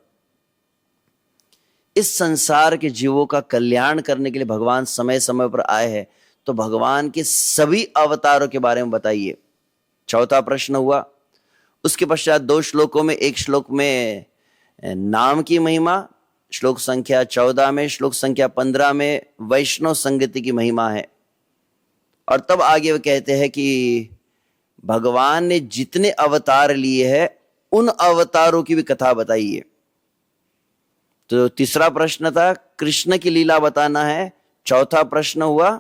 इस संसार के जीवों का कल्याण करने के लिए भगवान समय समय पर आए हैं। तो भगवान के सभी अवतारों के बारे में बताइए। चौथा प्रश्न हुआ। उसके पश्चात 2 श्लोकों में, एक श्लोक में नाम की महिमा, श्लोक संख्या 14 में, श्लोक संख्या 15 में वैष्णव संगति की महिमा है। और तब आगे वो कहते हैं कि भगवान ने जितने अवतार लिए हैं उन अवतारों की भी कथा बताइए। तो तीसरा प्रश्न था कृष्ण की लीला बताना है। चौथा प्रश्न हुआ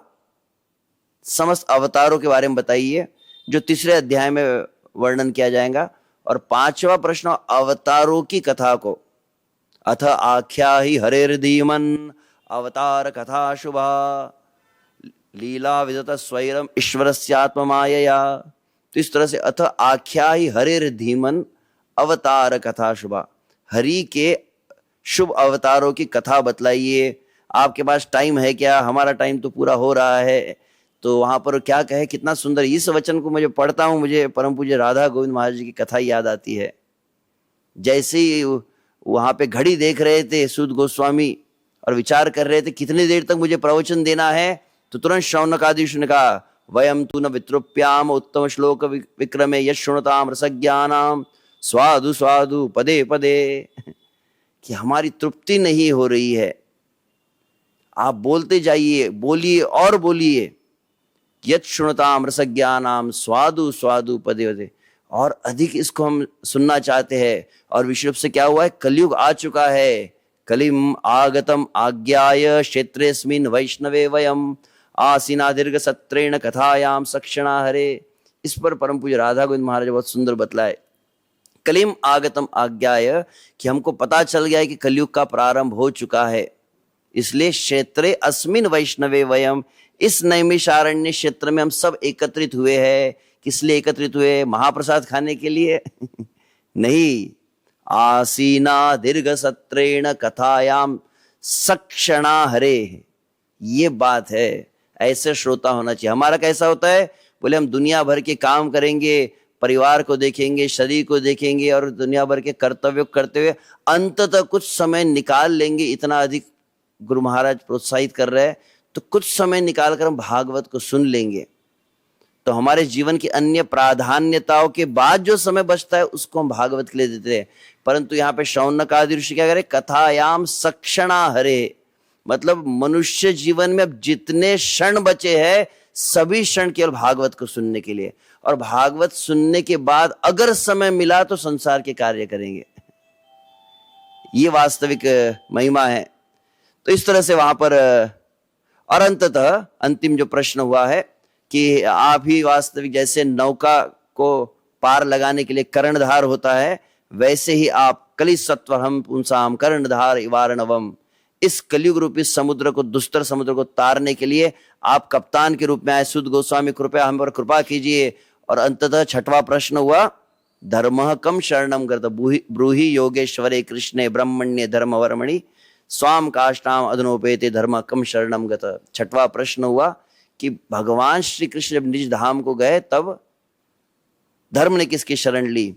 समस्त अवतारों के बारे में बताइए, जो तीसरे अध्याय में वर्णन किया जाएगा। और 5वां प्रश्न अवतारों की कथा को, अथ आख्या ही हरेर्धीमन अवतार कथा शुभा लीला विदत स्वैरम ईश्वरस्यात्म मायया। तो इस तरह से अथ आख्या ही हरेर्धीमन अवतार कथा शुभा, हरि के शुभ अवतारों की कथा बतलाइए। आपके पास टाइम है क्या? हमारा टाइम तो पूरा हो रहा है। तो वहां पर क्या कहे, कितना सुंदर। इस वचन को मुझे पढ़ता हूं, मुझे परम पूज्य राधा गोविंद महाराज जी की कथा याद आती है। जैसे ही वहां पे घड़ी देख रहे थे सूत गोस्वामी और विचार कर रहे थे कितनी देर तक मुझे प्रवचन देना है, तो तुरंत शौनकादिश ने कहा वयम तु न वितृप्याम उत्तम श्लोक विक्रमे यशुणताम रसज्ञानाम स्वादु स्वादु पदे पदे। कि हमारी तृप्ति नहीं हो रही है, आप बोलते जाइए, बोलिए और बोलिए। यत् शुणताम रसज्ञानाम स्वादु स्वादु पदे पदे, और अधिक इसको हम सुनना चाहते हैं। और विशेष रूप से क्या हुआ है, कलयुग आ चुका है। कलिम आगतम आज्ञाय क्षेत्रेस्मिन् वैष्णवे वयम आसीना दीर्घ सत्रेण कथायाम सक्षणा हरे। इस पर परम पूज्य राधा गोविंद महाराज बहुत सुंदर बतलाए। कलिम आगतम आज्ञाय, कि हमको पता चल गया है कि कलयुग का प्रारंभ हो चुका है। इसलिए क्षेत्रे अस्मिन वैष्णवे वयम, इस नैमिषारण्य क्षेत्र में हम सब एकत्रित हुए हैं। किस लिए एकत्रित हुए? महाप्रसाद खाने के लिए? नहीं। आसीना दीर्घ सत्रेण कथायाम सक्षणा हरे, ये बात है। ऐसे श्रोता होना चाहिए। हमारा कैसा होता है? बोले हम दुनिया भर के काम करेंगे, परिवार को देखेंगे, शरीर को देखेंगे और दुनिया भर के कर्तव्य करते हुए अंततः कुछ समय निकाल लेंगे। इतना अधिक गुरु महाराज प्रोत्साहित कर रहे हैं, तो कुछ समय निकाल कर हम भागवत को सुन लेंगे। तो हमारे जीवन की अन्य प्राधान्यताओं के बाद जो समय बचता है उसको हम भागवत के लिए देते हैं। परंतु यहाँ पे शौनक आदि ऋषि क्या करे? कथायाम सक्षणा हरे, मतलब मनुष्य जीवन में अब जितने क्षण बचे हैं सभी क्षण केवल भागवत को सुनने के लिए, और भागवत सुनने के बाद अगर समय मिला तो संसार के कार्य करेंगे। ये वास्तविक महिमा है। तो इस तरह से वहां पर, और अंततः अंतिम जो प्रश्न हुआ है कि आप ही वास्तविक, जैसे नौका को पार लगाने के लिए कर्णधार होता है, वैसे ही आप कलि सत्वरम पुंसाम कर्णधार इवारणवम, इस कलयुग रूपी समुद्र को, दुस्तर समुद्र को तारने के लिए आप कप्तान के रूप में आए। सुध गोस्वामी कृपया हम पर कृपा कीजिए। और अंततः 6वां प्रश्न हुआ धर्मः कम शरणम गत ब्रूहि योगेश्वरे कृष्णे ब्रह्मण्य धर्म वर्मणि स्वाम काष्टाम अधनोपेते धर्म कम शरणम गत। 6वां प्रश्न हुआ कि भगवान श्री कृष्ण जब निज धाम को गए तब धर्म ने किसकी शरण ली?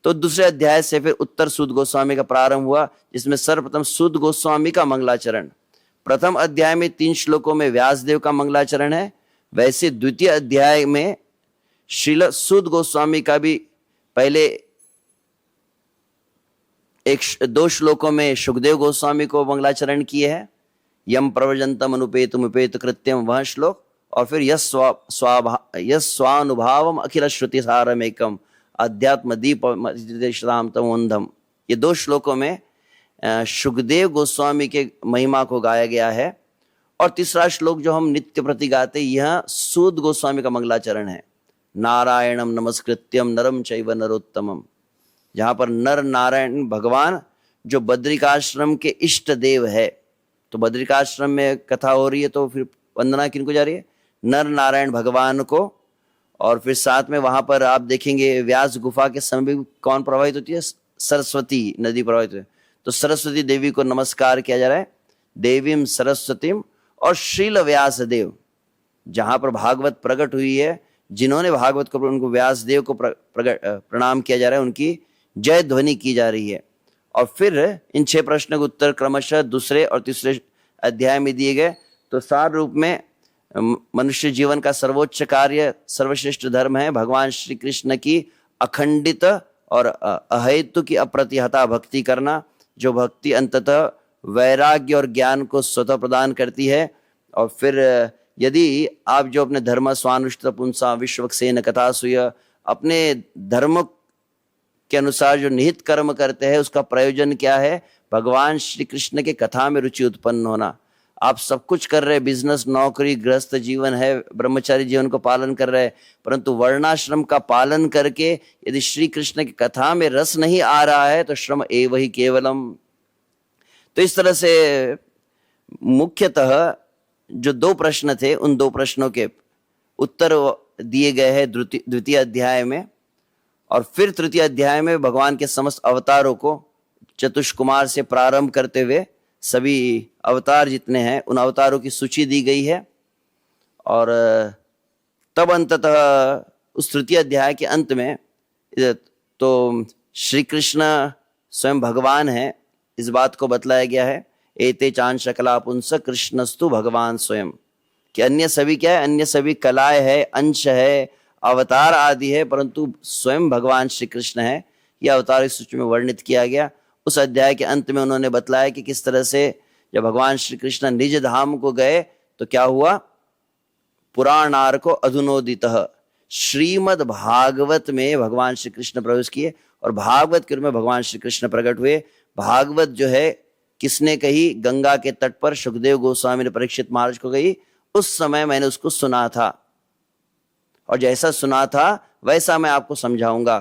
तो दूसरे अध्याय से फिर उत्तर सूत गोस्वामी का प्रारंभ हुआ, जिसमें सर्वप्रथम सूत गोस्वामी का मंगलाचरण। प्रथम अध्याय में 3 श्लोकों में व्यासदेव का मंगलाचरण है, वैसे द्वितीय अध्याय में श्रील सूत गोस्वामी का भी पहले 2 श्लोकों में सुखदेव गोस्वामी को मंगलाचरण किए हैं। यम प्रव्रजंतम अनुपेतम उपेत कृत्यम, वह श्लोक, और फिर यस स्वानुभावम अखिल श्रुति सारमेकम अध्यात्म दीप तमोन्धम, ये 2 श्लोकों में सुखदेव गोस्वामी के महिमा को गाया गया है। और तीसरा श्लोक जो हम नित्य प्रति गाते, यह सूत गोस्वामी का मंगलाचरण है। नारायणम नमस्कृत्यम नरम चैव नरोत्तमम, जहां पर नर नारायण भगवान जो बद्रिकाश्रम के इष्ट देव है। तो बद्रिकाश्रम में कथा हो रही है, तो फिर वंदना किनको जा रही है? नर नारायण भगवान को। और फिर साथ में वहां पर आप देखेंगे व्यास गुफा के समय भी कौन प्रवाहित होती है? सरस्वती नदी प्रवाहित होती है। तो सरस्वती देवी को नमस्कार किया जा रहा है, देवीम सरस्वतीम। और श्रील व्यास देव, जहां पर भागवत प्रकट हुई है, जिन्होंने भागवत को, उनको व्यासदेव को प्रणाम किया जा रहा है, उनकी जय ध्वनि की जा रही है। और फिर इन 6 प्रश्नों के उत्तर क्रमशः दूसरे और तीसरे अध्याय में दिए गए। तो सार रूप में मनुष्य जीवन का सर्वोच्च कार्य, सर्वश्रेष्ठ धर्म है भगवान श्री कृष्ण की अखंडित और अहेतु की अप्रतिहता भक्ति करना, जो भक्ति अंततः वैराग्य और ज्ञान को स्वतः प्रदान करती है। और फिर यदि आप जो अपने धर्म स्वानुष्ठित पुंसा विश्वक्सेन कथा सुय, अपने धर्म के अनुसार जो निहित कर्म करते हैं उसका प्रयोजन क्या है? भगवान श्री कृष्ण के कथा में रुचि उत्पन्न होना। आप सब कुछ कर रहे, बिजनेस, नौकरी, गृहस्थ जीवन है, ब्रह्मचारी जीवन को पालन कर रहे, परंतु वर्णाश्रम का पालन करके यदि श्री कृष्ण की कथा में रस नहीं आ रहा है तो श्रम एव ही केवलम। तो इस तरह से मुख्यतः जो 2 प्रश्न थे, उन 2 प्रश्नों के उत्तर दिए गए हैं द्वितीय अध्याय में। और फिर तृतीय अध्याय में भगवान के समस्त अवतारों को चतुष्कुमार से प्रारंभ करते हुए सभी अवतार जितने हैं उन अवतारों की सूची दी गई है। और तब अंततः उस तृतीय अध्याय के अंत में तो श्री कृष्ण स्वयं भगवान है, इस बात को बतलाया गया है। एते चांश कला पुंस कृष्णस्तु भगवान स्वयं, कि अन्य सभी क्या है? अन्य सभी कलाएं है, अंश है, अवतार आदि है, परंतु स्वयं भगवान श्री कृष्ण है। यह अवतार इस सूची में वर्णित किया गया। उस अध्याय के अंत में उन्होंने बतलाया कि किस तरह से जब भगवान श्री कृष्ण निज धाम को गए तो क्या हुआ? पुराणार को अधुनोदितः, श्रीमद् भागवत में भगवान श्री कृष्ण प्रवेश किए और भागवत के रूप में भगवान श्री कृष्ण प्रकट हुए। भागवत जो है किसने कही? गंगा के तट पर सुखदेव गोस्वामी ने परीक्षित महाराज को कही। उस समय मैंने उसको सुना था और जैसा सुना था वैसा मैं आपको समझाऊंगा।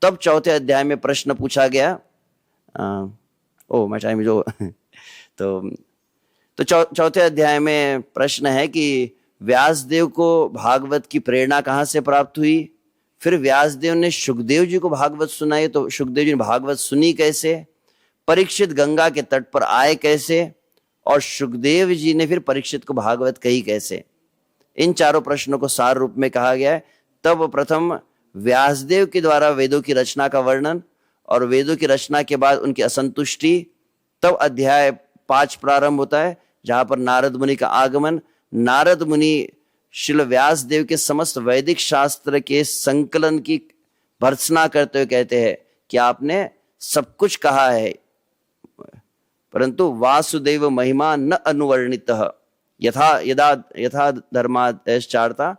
तब चौथे अध्याय में प्रश्न पूछा गया। टाइम जो तो चौथे अध्याय में प्रश्न है कि व्यासदेव को भागवत की प्रेरणा कहाँ से प्राप्त हुई? फिर व्यासदेव ने सुखदेव जी को भागवत सुनाई, तो सुखदेव जी ने भागवत सुनी कैसे? परीक्षित गंगा के तट पर आए कैसे? और सुखदेव जी ने फिर परीक्षित को भागवत कही कैसे? इन चारों प्रश्नों को सार रूप में कहा गया है। तब प्रथम व्यासदेव के द्वारा वेदों की रचना का वर्णन और वेदों की रचना के बाद उनकी असंतुष्टि। तब अध्याय 5 प्रारंभ होता है जहां पर नारद मुनि का आगमन। नारद मुनि श्रील व्यासदेव के समस्त वैदिक शास्त्र के संकलन की भर्त्सना करते हुए कहते हैं कि आपने सब कुछ कहा है, परंतु वासुदेव महिमा न अनुवर्णितः यथा धर्माचार्ता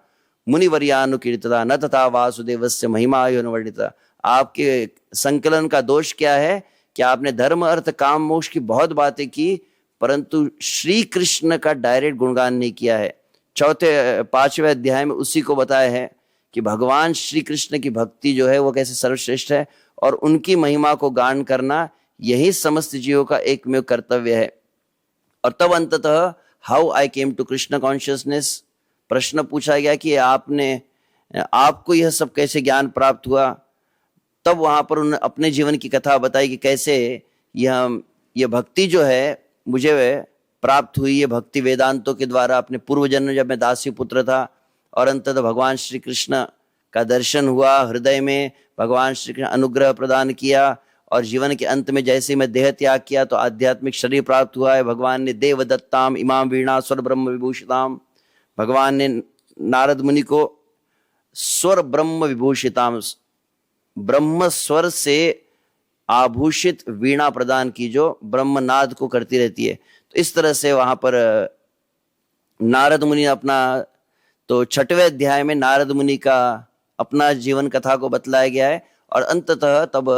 मुनिवर्यानुकीर्तता न तथा वासुदेवस्य महिमा अनुवर्णिता। आपके संकलन का दोष क्या है कि आपने धर्म अर्थ काम मोक्ष की बहुत बातें की, परंतु श्री कृष्ण का डायरेक्ट गुणगान नहीं किया है। 5वें अध्याय में उसी को बताया है कि भगवान श्री कृष्ण की भक्ति जो है वो कैसे सर्वश्रेष्ठ है और उनकी महिमा को गान करना यही समस्त जीवों का एकमेव कर्तव्य है। और तब अंततः how I came to Krishna consciousness प्रश्न पूछा गया कि आपको यह सब कैसे ज्ञान प्राप्त हुआ। तब वहां पर उन्होंने अपने जीवन की कथा बताई कि कैसे यह भक्ति जो है मुझे प्राप्त हुई। ये भक्ति वेदांतों के द्वारा अपने पूर्व जन्म जब मैं दासी पुत्र था और अंततः भगवान श्री कृष्ण का दर्शन हुआ, हृदय में भगवान श्री कृष्ण अनुग्रह प्रदान किया और जीवन के अंत में जैसे मैं देह त्याग किया तो आध्यात्मिक शरीर प्राप्त हुआ है। भगवान ने देवदत्ताम इमाम वीणा स्वर ब्रह्म विभूषिताम, भगवान ने नारद मुनि को स्वर ब्रह्म विभूषिताम, ब्रह्म स्वर से आभूषित वीणा प्रदान की जो ब्रह्मनाद को करती रहती है। तो इस तरह से वहां पर नारद मुनि अपना, तो 6वें अध्याय में नारद मुनि का अपना जीवन कथा को बतलाया गया है और अंततः तब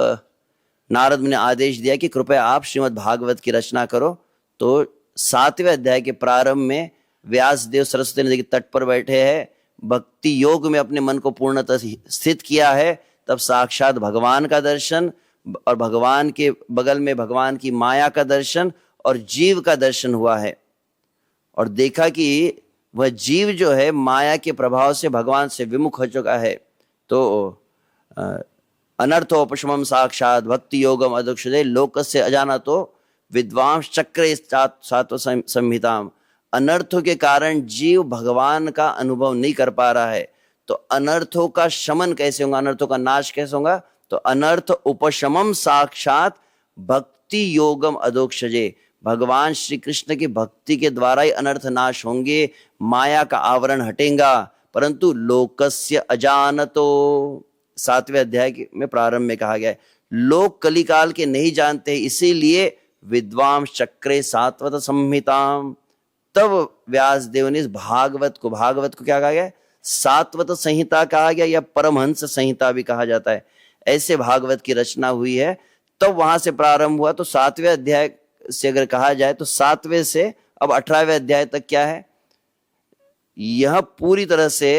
नारद मुनि ने आदेश दिया कि कृपया आप श्रीमद् भागवत की रचना करो। तो 7वें अध्याय के प्रारंभ में व्यासदेव सरस्वती नदी के तट पर बैठे हैं, भक्ति योग में अपने मन को पूर्णतः स्थित किया है। तब साक्षात भगवान का दर्शन और भगवान के बगल में भगवान की माया का दर्शन और जीव का दर्शन हुआ है और देखा कि वह जीव जो है माया के प्रभाव से भगवान से विमुख हो चुका है। तो अनर्थोपशमम साक्षात भक्ति योगम अदक्षुदे लोकस्य अजानतो विद्वांस चक्रे सात्व संहिताम। अनर्थों के कारण जीव भगवान का अनुभव नहीं कर पा रहा है, तो अनर्थों का शमन कैसे होगा, अनर्थों का नाश कैसे होगा? तो अनर्थ उपशमम साक्षात भक्ति योगम अधोक्षजे, भगवान श्री कृष्ण की भक्ति के द्वारा ही अनर्थ नाश होंगे, माया का आवरण हटेगा। परंतु लोकस्य अजानतो, 7वें अध्याय में प्रारंभ में कहा गया है, लोग कलिकाल के नहीं जानते, इसीलिए विद्वांस चक्रे सात्वत संहिताम। तब व्यास देव ने इस भागवत को क्या कहा गया? सात्वत संहिता कहा गया, या परमहंस संहिता भी कहा जाता है। ऐसे भागवत की रचना हुई है। तब वहां से प्रारंभ हुआ। तो 7वें अध्याय से अगर कहा जाए तो 7वें से अब 18वें अध्याय तक क्या है, यह पूरी तरह से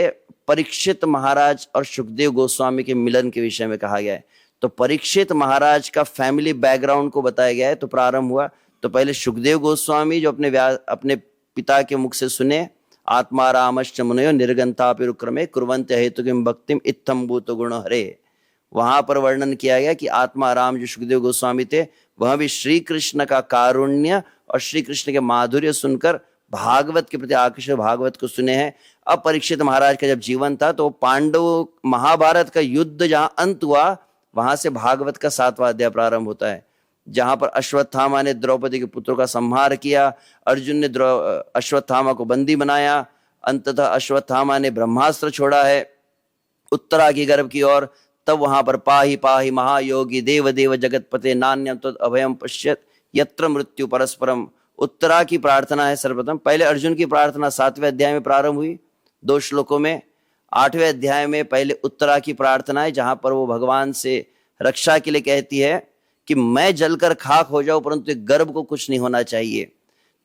परीक्षित महाराज और सुखदेव गोस्वामी के मिलन के विषय में कहा गया है। तो परीक्षित महाराज का फैमिली बैकग्राउंड को बताया गया है। तो प्रारंभ हुआ, तो पहले सुखदेव गोस्वामी जो अपने पिता के मुख से सुने, आत्मा रामश्च मुनयो निर्गंतापिरुक्रमे कुर्वन्ते हेतु किम भक्तिम इत्थम भूत गुण हरे। वहां पर वर्णन किया गया कि आत्मा राम जो सुखदेव गोस्वामी थे, वह भी श्री कृष्ण का कारुण्य और श्री कृष्ण के माधुर्य सुनकर भागवत के प्रति आकर्षित, भागवत को सुने हैं। अब परीक्षित महाराज का जब जीवन था तो पांडव महाभारत का युद्ध जहां अंत हुआ, वहां से भागवत का 7वां अध्याय प्रारंभ होता है, जहां पर अश्वत्थामा ने द्रौपदी के पुत्रों का संहार किया, अर्जुन ने अश्वत्थामा को बंदी बनाया, अंततः अश्वत्थामा ने ब्रह्मास्त्र छोड़ा है उत्तरा की गर्भ की ओर। तब वहां पर पाहि पाहि महायोगी देव देव जगतपते नान्यम तद अभयम पश्यत यत्र मृत्यु परस्परम। उत्तरा की प्रार्थना है सर्वप्रथम। पहले अर्जुन की प्रार्थना 7वें अध्याय में प्रारंभ हुई 2 श्लोकों में। 8वें अध्याय में पहले उत्तरा की प्रार्थना है, जहां पर वो भगवान से रक्षा के लिए कहती है कि मैं जलकर खाक हो जाऊं परंतु गर्भ को कुछ नहीं होना चाहिए।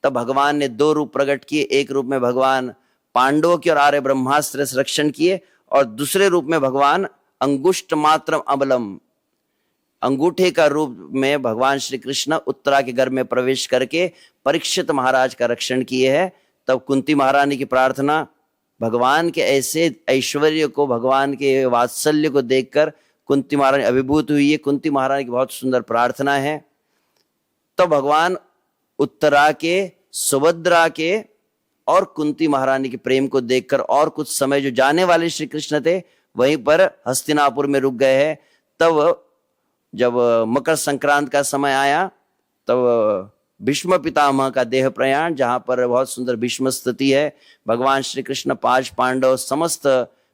तब भगवान ने 2 रूप प्रकट किए। एक रूप में भगवान पांडवों की और आर्य ब्रह्मास्त्र से रक्षण किए, और दूसरे रूप में भगवान अंगुष्ठ मात्रम अबलम, अंगूठे का रूप में भगवान श्री कृष्ण उत्तरा के गर्भ में प्रवेश करके परीक्षित महाराज का रक्षण किए हैं। तब कुंती महारानी की प्रार्थना, भगवान के ऐसे ऐश्वर्य को, भगवान के वात्सल्य को देखकर कुंती महारानी अभिभूत हुई है। कुंती महारानी की बहुत सुंदर प्रार्थना है। तब भगवान उत्तरा के, सुभद्रा के और कुंती महारानी के प्रेम को देखकर और कुछ समय जो जाने वाले श्री कृष्ण थे वहीं पर हस्तिनापुर में रुक गए हैं। तब जब मकर संक्रांत का समय आया, तब भीष्म पितामह का देह प्रयाण, जहां पर बहुत सुंदर भीष्म स्तुति है। भगवान श्री कृष्ण, 5 पांडव, समस्त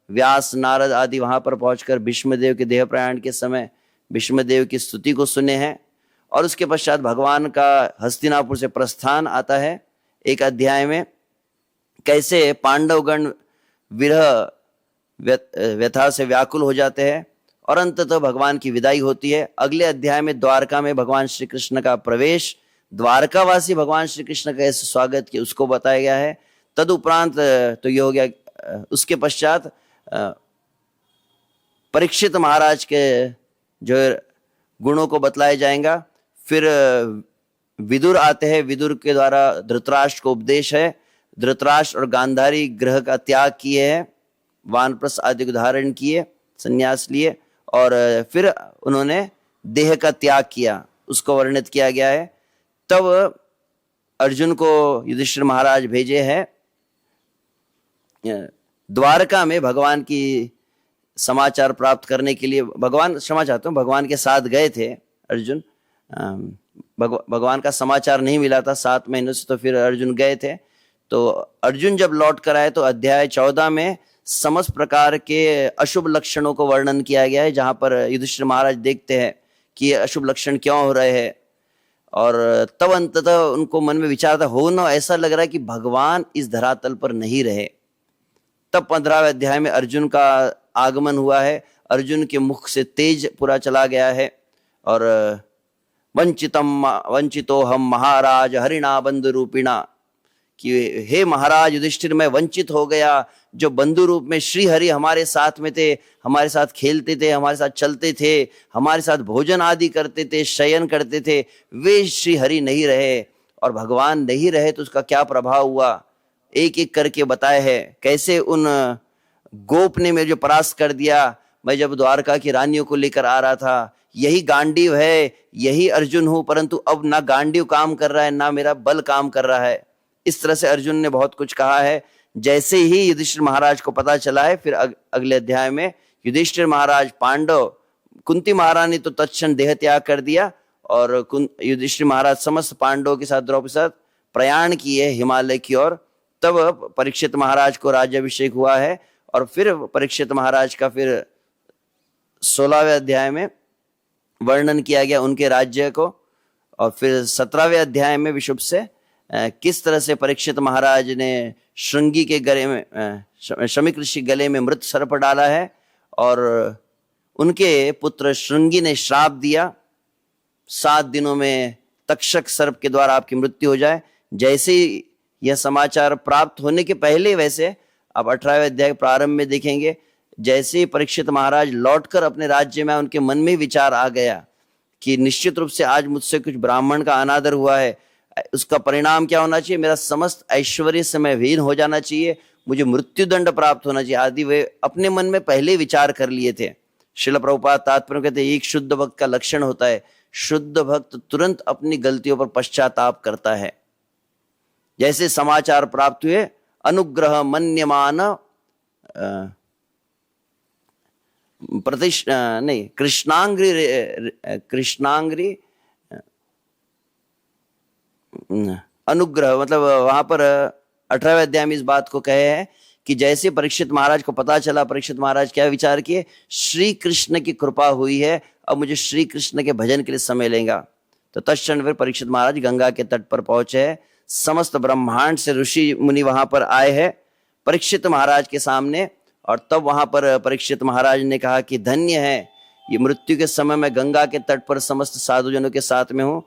व्यास, नारद आदि वहां पर पहुंचकर भीष्मदेव के देह प्रयाण के समय भीष्मदेव की स्तुति को सुने हैं। और उसके पश्चात भगवान का हस्तिनापुर से प्रस्थान आता है। एक अध्याय में कैसे पांडवगण विरह व्यथा से व्याकुल हो जाते हैं और अंततः भगवान की विदाई होती है। अगले अध्याय में द्वारका में भगवान श्री कृष्ण का प्रवेश, द्वारकावासी भगवान श्री कृष्ण का ऐसे स्वागत किया उसको बताया गया है। तदुपरांत तो ये हो गया। उसके पश्चात परीक्षित महाराज के जो गुणों को बतलाया जाएगा। फिर विदुर आते हैं, विदुर के द्वारा धृतराष्ट्र को उपदेश है। धृतराष्ट्र और गांधारी ग्रह का त्याग किए हैं, वानप्रस्थ आदि को धारण किए, संन्यास लिए, और फिर उन्होंने देह का त्याग किया, उसको वर्णित किया गया है। तब अर्जुन को युधिष्ठिर महाराज भेजे हैं द्वारका में भगवान की समाचार प्राप्त करने के लिए। भगवान, क्षमा चाहता हूँ, भगवान के साथ गए थे अर्जुन। भगवान का समाचार नहीं मिला था 7 महीनों से, तो फिर अर्जुन गए थे। तो अर्जुन जब लौट कर आए तो अध्याय 14 में समस्त प्रकार के अशुभ लक्षणों को वर्णन किया गया है, जहां पर युधिष्ठिर महाराज देखते हैं कि ये अशुभ लक्षण क्यों हो रहे हैं। और तब अंततः उनको मन में विचार था, हो ना ऐसा लग रहा है कि भगवान इस धरातल पर नहीं रहे। तब 15वें अध्याय में अर्जुन का आगमन हुआ है। अर्जुन के मुख से तेज पूरा चला गया है। और वंचितो हम महाराज हरिणा बंधु रूपिणा, कि हे महाराज युधिष्ठिर, मैं वंचित हो गया। जो बंधु रूप में श्री हरि हमारे साथ में थे, हमारे साथ खेलते थे, हमारे साथ चलते थे, हमारे साथ भोजन आदि करते थे, शयन करते थे, वे श्री हरि नहीं रहे। और भगवान नहीं रहे तो उसका क्या प्रभाव हुआ, एक एक करके बताए हैं। कैसे उन गोप ने मेरे जो परास्त कर दिया, मैं जब द्वारका की रानियों को लेकर आ रहा था, यही गांडीव है, यही अर्जुन हूं, परंतु अब ना गांडीव काम कर रहा है ना मेरा बल काम कर रहा है। इस तरह से अर्जुन ने बहुत कुछ कहा है। जैसे ही युधिष्ठिर महाराज को पता चला है, फिर अगले अध्याय में युधिष्ठिर महाराज, पांडव, कुंती महारानी तो तत्क्षण देह त्याग कर दिया और युधिष्ठिर महाराज समस्त पांडवों के साथ, द्रौपदी के साथ प्रयाण किए हिमालय की ओर। तब परीक्षित महाराज को राज्याभिषेक हुआ है। और फिर परीक्षित महाराज का फिर 16वें अध्याय में वर्णन किया गया उनके राज्य को। और फिर 17वें अध्याय में विशुभ से किस तरह से परीक्षित महाराज ने श्रृंगी के गले में, शमिक ऋषि गले में मृत सर्प डाला है और उनके पुत्र श्रृंगी ने श्राप दिया 7 दिनों में तक्षक सर्प के द्वारा आपकी मृत्यु हो जाए। जैसे ही यह समाचार प्राप्त होने के पहले, वैसे आप 18वें अध्याय प्रारंभ में देखेंगे, जैसे ही परीक्षित महाराज लौटकर अपने राज्य में, उनके मन में विचार आ गया कि निश्चित रूप से आज मुझसे कुछ ब्राह्मण का अनादर हुआ है, उसका परिणाम क्या होना चाहिए, मेरा समस्त ऐश्वर्य से मैं विहीन हो जाना चाहिए, मुझे मृत्युदंड प्राप्त होना चाहिए आदि वे अपने मन में पहले विचार कर लिए थे। श्रील प्रभुपाद तात्पर्य कहते हैं, एक शुद्ध भक्त का लक्षण होता है, शुद्ध भक्त तुरंत अपनी गलतियों पर पश्चाताप करता है। जैसे समाचार प्राप्त हुए, अनुग्रह मन्यमान नहीं, कृष्णांग्री अनुग्रह, मतलब वहां पर 18वें अध्याय में इस बात को कहे हैं कि जैसे परीक्षित महाराज को पता चला, परीक्षित महाराज क्या विचार किए, श्री कृष्ण की कृपा हुई है, अब मुझे श्री कृष्ण के भजन के लिए समय लेगा। तो तत्क्षण फिर परीक्षित महाराज गंगा के तट पर पहुंचे हैं। समस्त ब्रह्मांड से ऋषि मुनि वहां पर आए हैं परीक्षित महाराज के सामने। और तब वहां पर परीक्षित महाराज ने कहा कि धन्य है ये मृत्यु के समय मैं गंगा के तट पर समस्त साधुजनों के साथ में हूं,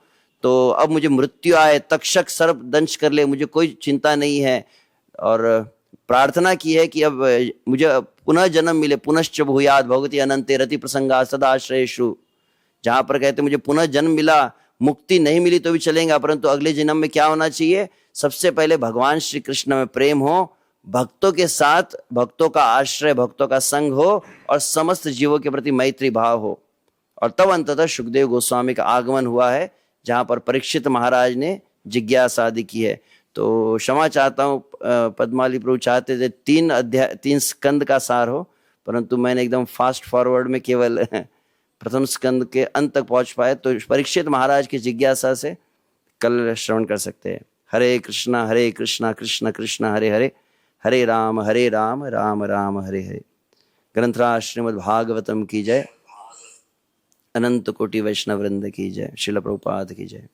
तो अब मुझे मृत्यु आए, तक्षक सर्प दंश कर ले, मुझे कोई चिंता नहीं है। और प्रार्थना की है कि अब मुझे पुनः जन्म मिले, पुनश्च भूयात् भगवती अनंते रति प्रसंगा सदाश्रयेषु। जहां पर कहते मुझे पुनः जन्म मिला, मुक्ति नहीं मिली तो भी चलेगा, परंतु अगले जन्म में क्या होना चाहिए, सबसे पहले भगवान श्री कृष्ण में प्रेम हो, भक्तों के साथ भक्तों का आश्रय, भक्तों का संग हो और समस्त जीवों के प्रति मैत्री भाव हो। और तब अंततः सुखदेव गोस्वामी का आगमन हुआ है, जहां पर परीक्षित महाराज ने जिज्ञासा आदि की है। तो क्षमा चाहता हूँ, पद्माली प्रभु चाहते थे 3 स्कंद का सार हो, परंतु मैंने एकदम फास्ट फॉरवर्ड में केवल प्रथम स्कंद के अंत तक पहुंच पाए। तो परीक्षित महाराज की जिज्ञासा से कल श्रवण कर सकते हैं। हरे कृष्णा कृष्ण कृष्ण हरे हरे, हरे राम राम राम हरे हरे। ग्रंथराज श्रीमद् भागवतम की जय, अनंत कोटि वैष्णव वृंद की जय, श्रील प्रभुपाद की जय।